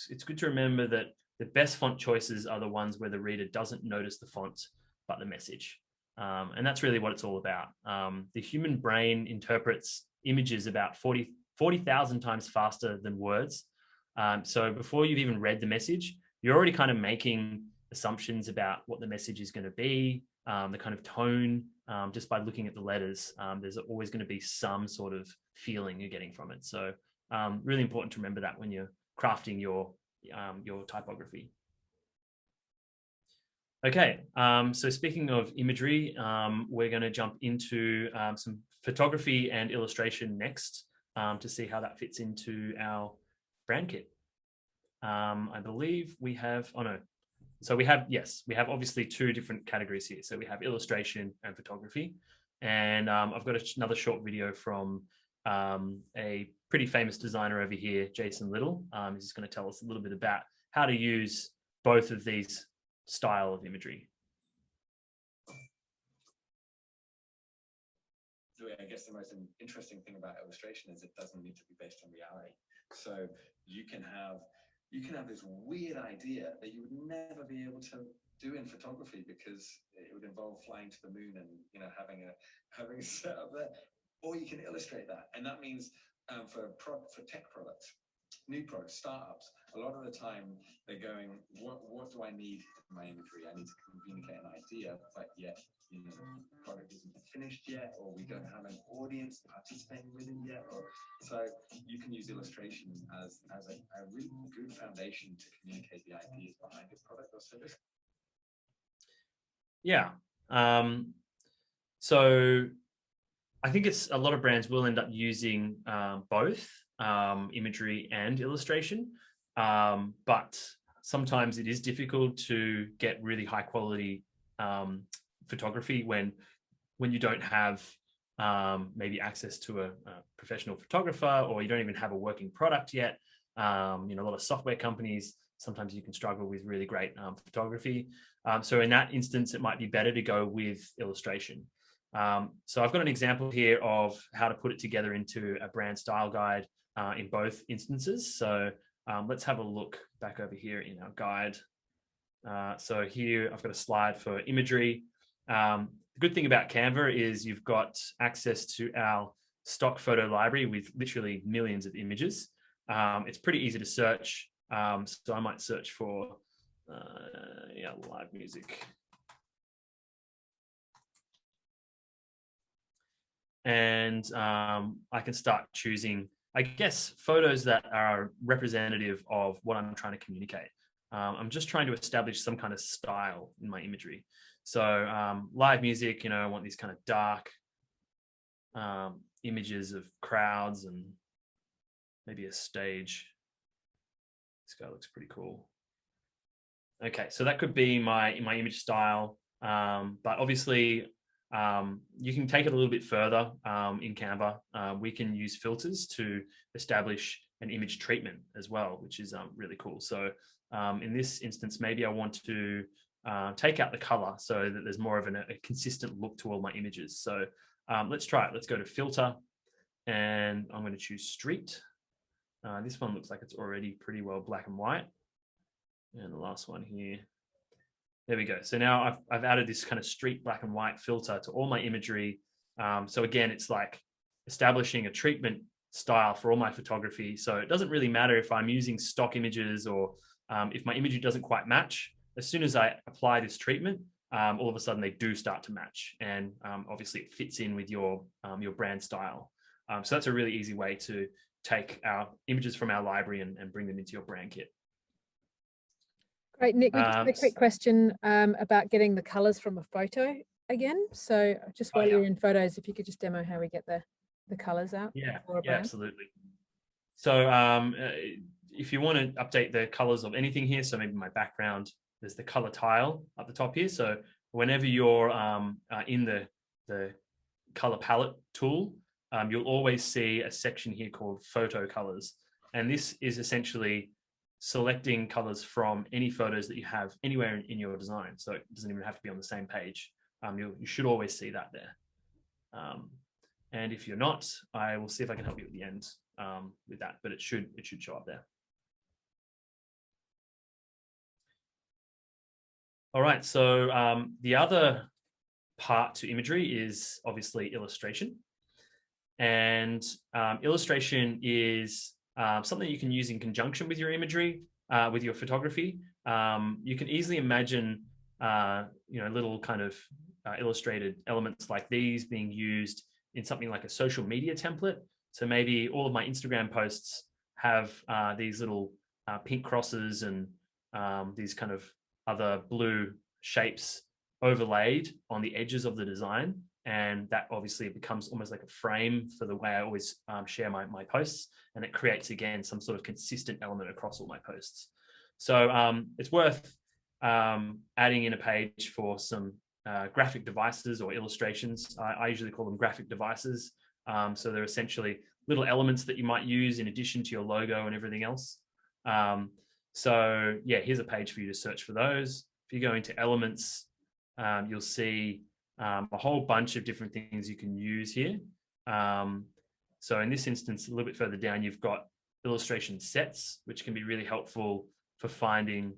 It's good to remember that the best font choices are the ones where the reader doesn't notice the font, but the message. And that's really what it's all about. The human brain interprets images about 40,000 times faster than words. So before you've even read the message, you're already kind of making assumptions about what the message is going to be, the kind of tone, just by looking at the letters. There's always going to be some sort of feeling you're getting from it. So really important to remember that when you're crafting your typography. Okay, so speaking of imagery, we're going to jump into some photography and illustration next to see how that fits into our brand kit. I believe we have, oh no, so we have, yes, we have obviously two different categories here. So we have illustration and photography. And I've got another short video from a pretty famous designer over here, Jason Little. He's just going to tell us a little bit about how to use both of these style of imagery. I guess the most interesting thing about illustration is it doesn't need to be based on reality. So you can have this weird idea that you would never be able to do in photography because it would involve flying to the moon and having a set up there. Or you can illustrate that, and that means for tech products, new products, startups, a lot of the time they're going, what do I need in my imagery? I need to communicate an idea, but yet the product isn't finished yet, or we don't have an audience participating within yet. So you can use illustration as a really good foundation to communicate the ideas behind your product or service. Yeah. So I think it's a lot of brands will end up using both imagery and illustration, but sometimes it is difficult to get really high quality photography when you don't have maybe access to a professional photographer, or you don't even have a working product yet. A lot of software companies, sometimes you can struggle with really great photography. So in that instance, it might be better to go with illustration. So I've got an example here of how to put it together into a brand style guide in both instances. So let's have a look back over here in our guide. So here I've got a slide for imagery. The good thing about Canva is you've got access to our stock photo library with literally millions of images. It's pretty easy to search. So I might search for live music. And I can start choosing, I guess, photos that are representative of what I'm trying to communicate. I'm just trying to establish some kind of style in my imagery. So live music, I want these kind of dark images of crowds and maybe a stage. This guy looks pretty cool. Okay, so that could be my image style, but obviously you can take it a little bit further in Canva. We can use filters to establish an image treatment as well, which is really cool. So in this instance, maybe I want to take out the color so that there's more of a consistent look to all my images. So let's try it. Let's go to filter, and I'm going to choose street. This one looks like it's already pretty well black and white. And the last one here. There we go. So now I've added this kind of street black and white filter to all my imagery. So again, it's like establishing a treatment style for all my photography. So it doesn't really matter if I'm using stock images or if my imagery doesn't quite match. As soon as I apply this treatment, all of a sudden they do start to match. And obviously it fits in with your brand style. So that's a really easy way to take our images from our library and bring them into your brand kit. Great, Nick, we just had a quick question about getting the colors from a photo again. So just while you're in photos, if you could just demo how we get the colors out. Yeah, for a brand. absolutely. So if you want to update the colors of anything here, so maybe my background, there's the color tile up the top here. So whenever you're in the color palette tool, you'll always see a section here called photo colors. And this is essentially selecting colors from any photos that you have anywhere in your design. So it doesn't even have to be on the same page. You should always see that there. And if you're not, I will see if I can help you at the end with that, but it should show up there. All right, so the other part to imagery is obviously illustration. And illustration is something you can use in conjunction with your imagery, with your photography. You can easily imagine, little kind of illustrated elements like these being used in something like a social media template. So maybe all of my Instagram posts have these little pink crosses and these kind of other blue shapes overlaid on the edges of the design. And that obviously becomes almost like a frame for the way I always share my posts. And it creates, again, some sort of consistent element across all my posts. So it's worth adding in a page for some graphic devices or illustrations. I usually call them graphic devices. So they're essentially little elements that you might use in addition to your logo and everything else. So yeah, here's a page for you to search for those. If you go into elements, you'll see a whole bunch of different things you can use here. So in this instance, a little bit further down, you've got illustration sets, which can be really helpful for finding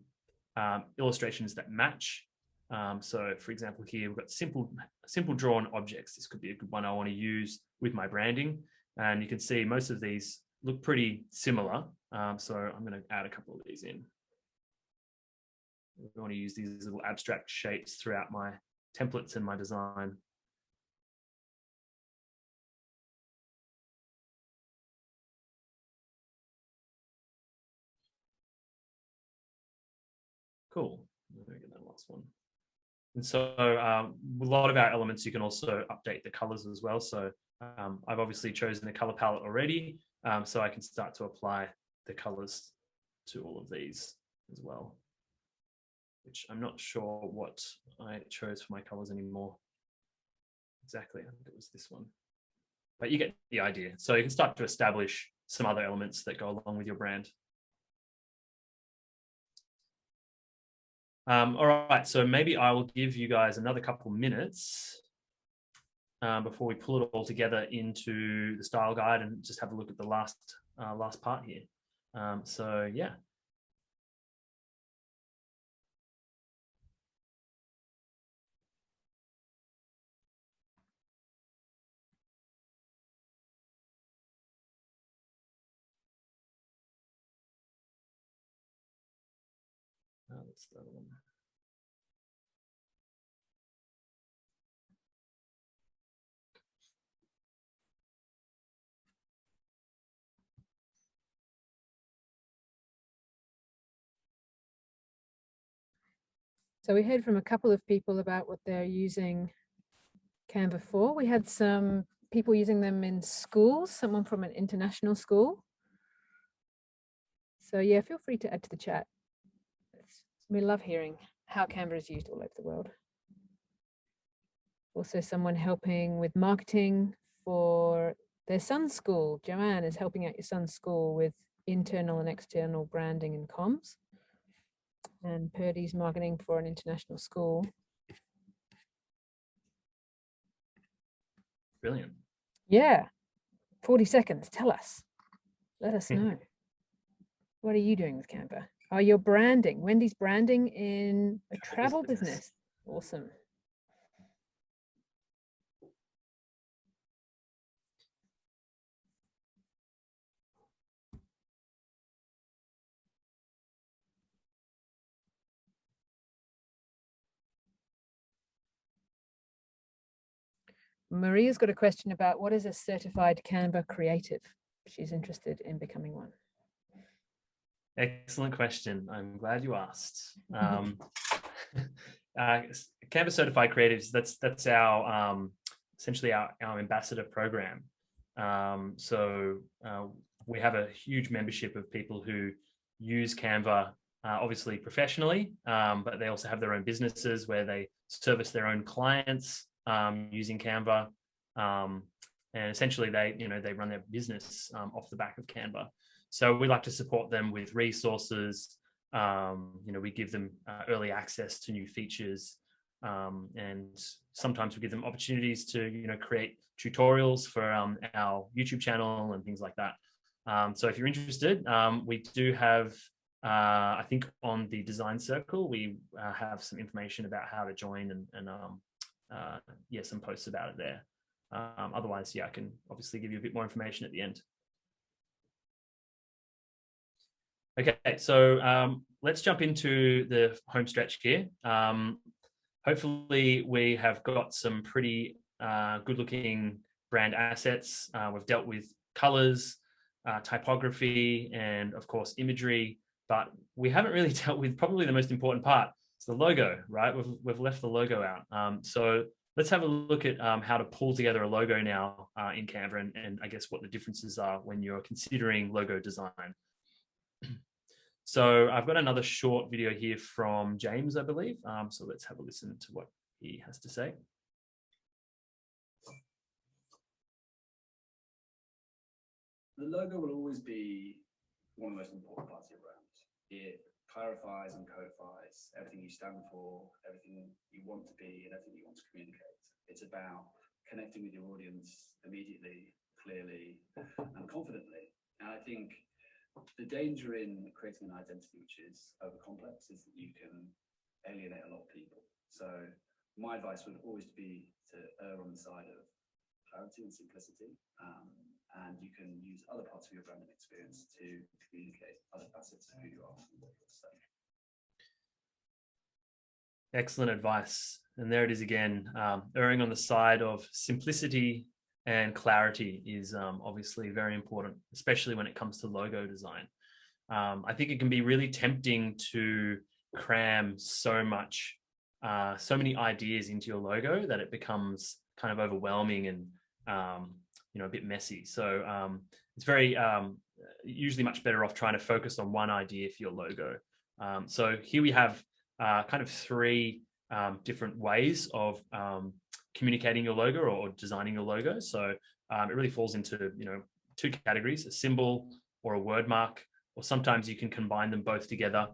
illustrations that match. So for example, here we've got simple drawn objects. This could be a good one I want to use with my branding. And you can see most of these look pretty similar. So I'm going to add a couple of these in. I want to use these little abstract shapes throughout my templates and my design. Cool. Let me get that last one. And so a lot of our elements, you can also update the colors as well. So I've obviously chosen a color palette already, so I can start to apply the colors to all of these as well, which I'm not sure what I chose for my colors anymore. Exactly, I think it was this one. But you get the idea. So you can start to establish some other elements that go along with your brand. All right, so maybe I will give you guys another couple minutes before we pull it all together into the style guide and just have a look at the last part here. So yeah. That's the other one. So we heard from a couple of people about what they're using Canva for. We had some people using them in schools, someone from an international school. So yeah, feel free to add to the chat. We love hearing how Canva is used all over the world. Also someone helping with marketing for their son's school. Joanne is helping out your son's school with internal and external branding and comms. And Purdy's marketing for an international school. Brilliant. Yeah. 40 seconds. Tell us. Let us know. What are you doing with Canva? Oh, you're branding. Wendy's branding in a travel business. Awesome. Maria's got a question about what is a certified Canva creative. She's interested in becoming one. Excellent question. I'm glad you asked. Canva Certified Creatives, that's our essentially our ambassador program. We have a huge membership of people who use Canva, obviously professionally, but they also have their own businesses where they service their own clients using Canva, and essentially they run their business off the back of Canva. So we like to support them with resources. We give them early access to new features, and sometimes we give them opportunities to create tutorials for our YouTube channel and things like that. So if you're interested, we do have, I think on the Design Circle, we have some information about how to join and some posts about it there. Otherwise, I can obviously give you a bit more information at the end. Okay, so let's jump into the home stretch here. Hopefully we have got some pretty good looking brand assets. We've dealt with colors, typography, and of course imagery, but we haven't really dealt with probably the most important part. It's the logo, right? We've left the logo out. So let's have a look at how to pull together a logo now in Canva, and I guess what the differences are when you're considering logo design. So I've got another short video here from James, I believe. So let's have a listen to what he has to say. The logo will always be one of the most important parts of your brand. It clarifies and codifies everything you stand for, everything you want to be, and everything you want to communicate. It's about connecting with your audience immediately, clearly, and confidently. And I think the danger in creating an identity which is over complex is that you can alienate a lot of people. So my advice would always be to err on the side of clarity and simplicity, and you can use other parts of your branding experience to communicate other facets of who you are and what you want to say. Excellent advice. And there it is again, erring on the side of simplicity and clarity is obviously very important, especially when it comes to logo design. I think it can be really tempting to cram so many ideas into your logo that it becomes kind of overwhelming and a bit messy. So it's very usually much better off trying to focus on one idea for your logo. So here we have kind of three different ways of communicating your logo or designing your logo. So it really falls into two categories: a symbol or a word mark, or sometimes you can combine them both together.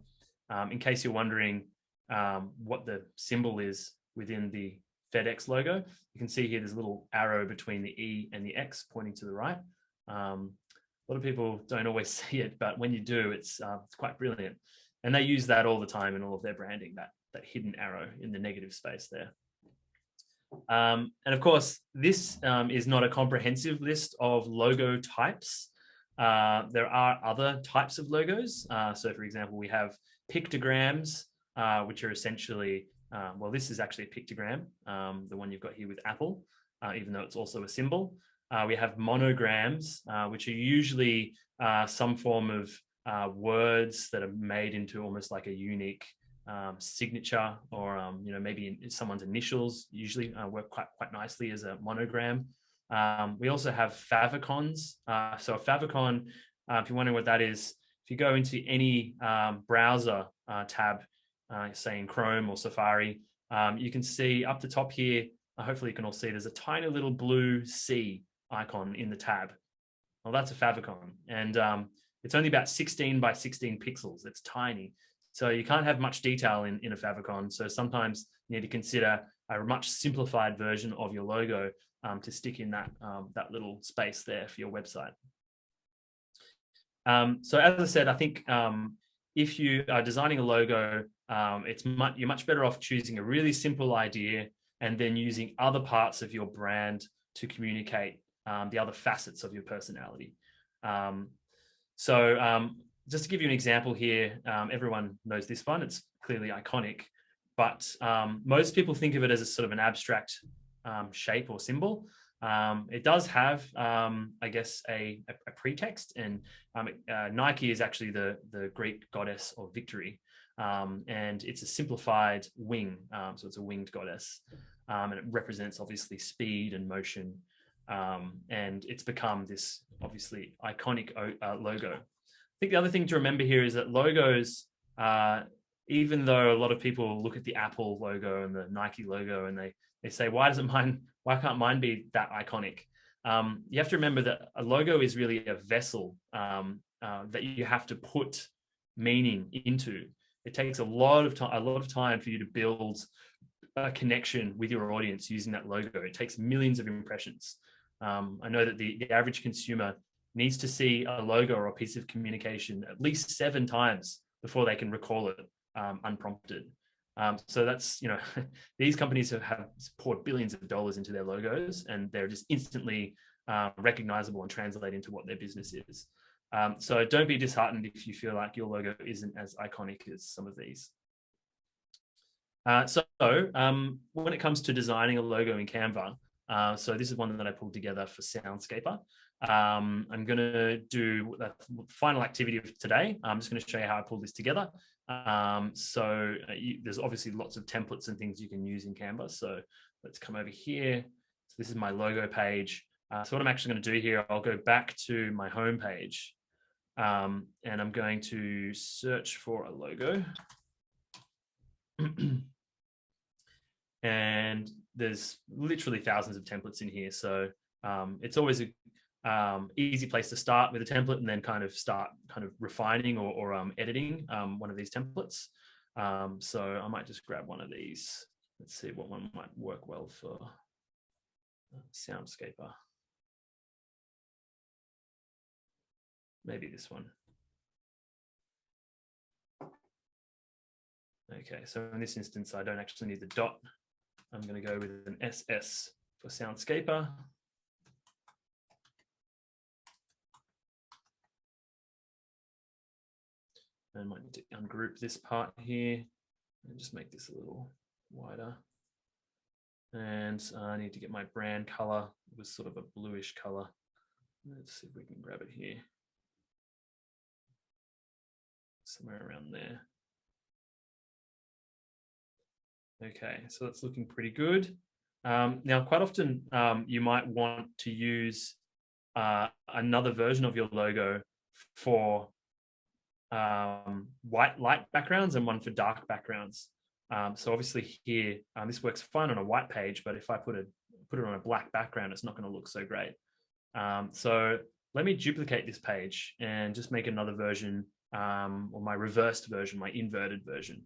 In case you're wondering what the symbol is within the FedEx logo, you can see here there's a little arrow between the E and the X pointing to the right. A lot of people don't always see it, but when you do, it's quite brilliant. And they use that all the time in all of their branding, that hidden arrow in the negative space there. And of course, this is not a comprehensive list of logo types. There are other types of logos. So for example, we have pictograms, which are essentially, this is actually a pictogram, the one you've got here with Apple, even though it's also a symbol. We have monograms, which are usually some form of words that are made into almost like a unique signature, or maybe someone's initials usually work quite nicely as a monogram. We also have favicons. So a favicon, if you're wondering what that is, if you go into any browser tab, say in Chrome or Safari, you can see up the top here, hopefully you can all see, there's a tiny little blue C icon in the tab. Well, that's a favicon, and it's only about 16 by 16 pixels. It's tiny. So you can't have much detail in a favicon. So sometimes you need to consider a much simplified version of your logo to stick in that little space there for your website. So as I said, I think if you are designing a logo, you're much better off choosing a really simple idea and then using other parts of your brand to communicate the other facets of your personality. Just to give you an example here, everyone knows this one. It's clearly iconic, but most people think of it as a sort of an abstract shape or symbol. It does have, I guess, a pretext, and Nike is actually the Greek goddess of victory, and it's a simplified wing, so it's a winged goddess, and it represents obviously speed and motion, and it's become this obviously iconic logo. I think the other thing to remember here is that logos, even though a lot of people look at the Apple logo and the Nike logo and they say, why can't mine be that iconic? You have to remember that a logo is really a vessel that you have to put meaning into. It takes a lot of time for you to build a connection with your audience using that logo. It takes millions of impressions. I know that the average consumer needs to see a logo or a piece of communication at least 7 times before they can recall it unprompted. So that's, these companies have poured billions of dollars into their logos, and they're just instantly recognizable and translate into what their business is. So don't be disheartened if you feel like your logo isn't as iconic as some of these. So when it comes to designing a logo in Canva, so this is one that I pulled together for Soundscaper. I'm going to do the final activity of today. I'm just going to show you how I pulled this together. There's obviously lots of templates and things you can use in Canva. So let's come over here. So this is my logo page. So what I'm actually going to do here, I'll go back to my home page, and I'm going to search for a logo. And there's literally thousands of templates in here. So it's always a easy place to start with a template and then kind of start refining or editing one of these templates. So I might just grab one of these. Let's see what one might work well for Soundscaper. Maybe this one. Okay, so in this instance, I don't actually need the dot. I'm going to go with an SS for Soundscaper. I might need to ungroup this part here and just make this a little wider. And I need to get my brand color. It was sort of a bluish color. Let's see if we can grab it here. Somewhere around there. Okay, so that's looking pretty good. Now, quite often you might want to use another version of your logo for light backgrounds and one for dark backgrounds. So obviously here, this works fine on a white page, but if I put it on a black background, it's not going to look so great. So let me duplicate this page and just make another version, or my reversed version, my inverted version.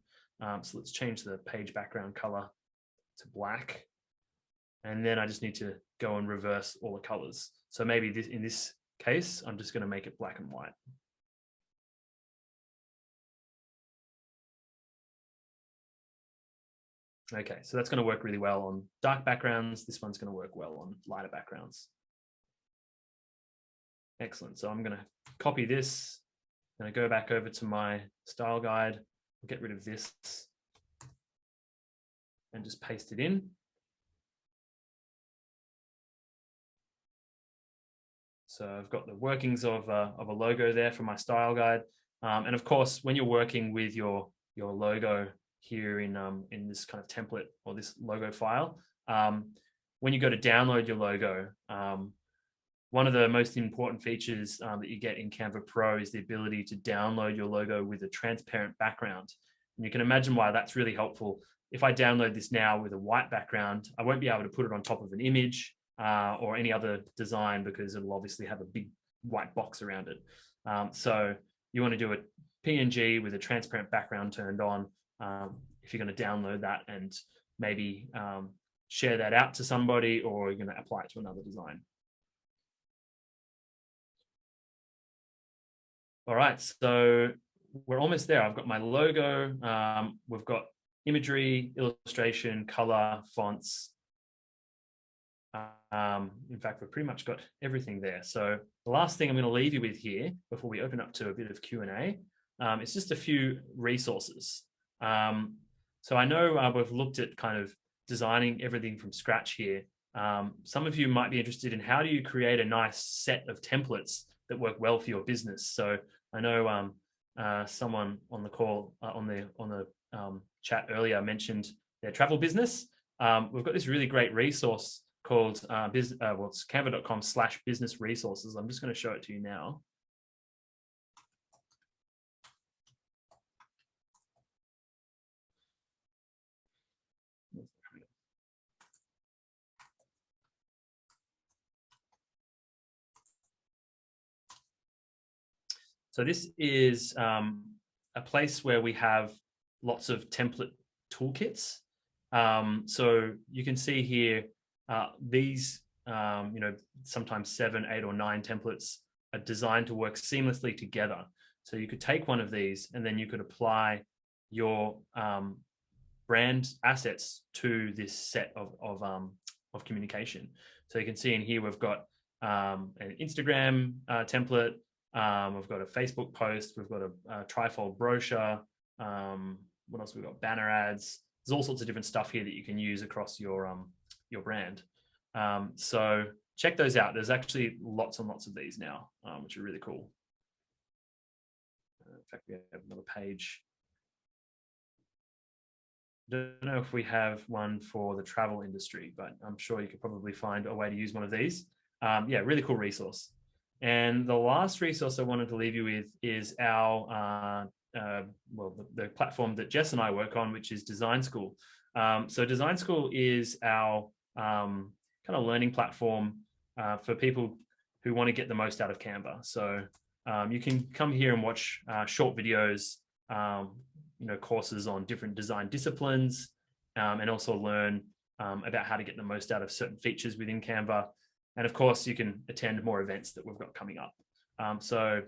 So let's change the page background color to black. And then I just need to go and reverse all the colors. So maybe in this case, I'm just going to make it black and white. Okay, so that's going to work really well on dark backgrounds. This one's going to work well on lighter backgrounds. Excellent. So I'm going to copy this. I'm going to go back over to my style guide. I'll get rid of this and just paste it in. So I've got the workings of a logo there for my style guide. And of course, when you're working with your logo here in this kind of template or this logo file, when you go to download your logo, one of the most important features that you get in Canva Pro is the ability to download your logo with a transparent background. And you can imagine why that's really helpful. If I download this now with a white background, I won't be able to put it on top of an image or any other design because it'll obviously have a big white box around it. So you want to do a PNG with a transparent background turned on if you're going to download that and maybe share that out to somebody, or you're going to apply it to another design. All right, so we're almost there. I've got my logo. We've got imagery, illustration, color, fonts. In fact, we've pretty much got everything there. So the last thing I'm going to leave you with here before we open up to a bit of Q&A, it's just a few resources. So I know we've looked at kind of designing everything from scratch here. Some of you might be interested in how do you create a nice set of templates that work well for your business. So I know someone on the call on the chat earlier mentioned their travel business. We've got this really great resource called it's canva.com/business resources. I'm just going to show it to you now. So this is a place where we have lots of template toolkits. So you can see here, these, sometimes 7, 8, or 9 templates are designed to work seamlessly together. So you could take one of these and then you could apply your brand assets to this set of communication. So you can see in here, we've got an Instagram template. We've got a Facebook post. We've got a trifold brochure. What else? We've got banner ads. There's all sorts of different stuff here that you can use across your brand. So check those out. There's actually lots and lots of these now, which are really cool. In fact, we have another page. Don't know if we have one for the travel industry, but I'm sure you could probably find a way to use one of these. Yeah, really cool resource. And the last resource I wanted to leave you with is our, the platform that Jess and I work on, which is Design School. So Design School is our kind of learning platform for people who want to get the most out of Canva. So you can come here and watch short videos, courses on different design disciplines, and also learn about how to get the most out of certain features within Canva. And of course, you can attend more events that we've got coming up. So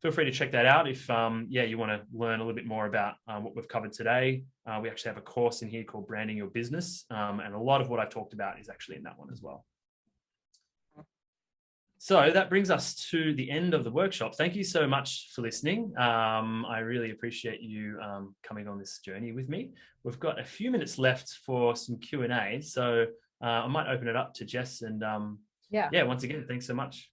feel free to check that out if you want to learn a little bit more about what we've covered today. We actually have a course in here called Branding Your Business, and a lot of what I've talked about is actually in that one as well. So that brings us to the end of the workshop. Thank you so much for listening. I really appreciate you coming on this journey with me. We've got a few minutes left for some Q&A, so I might open it up to Jess and once again, thanks so much.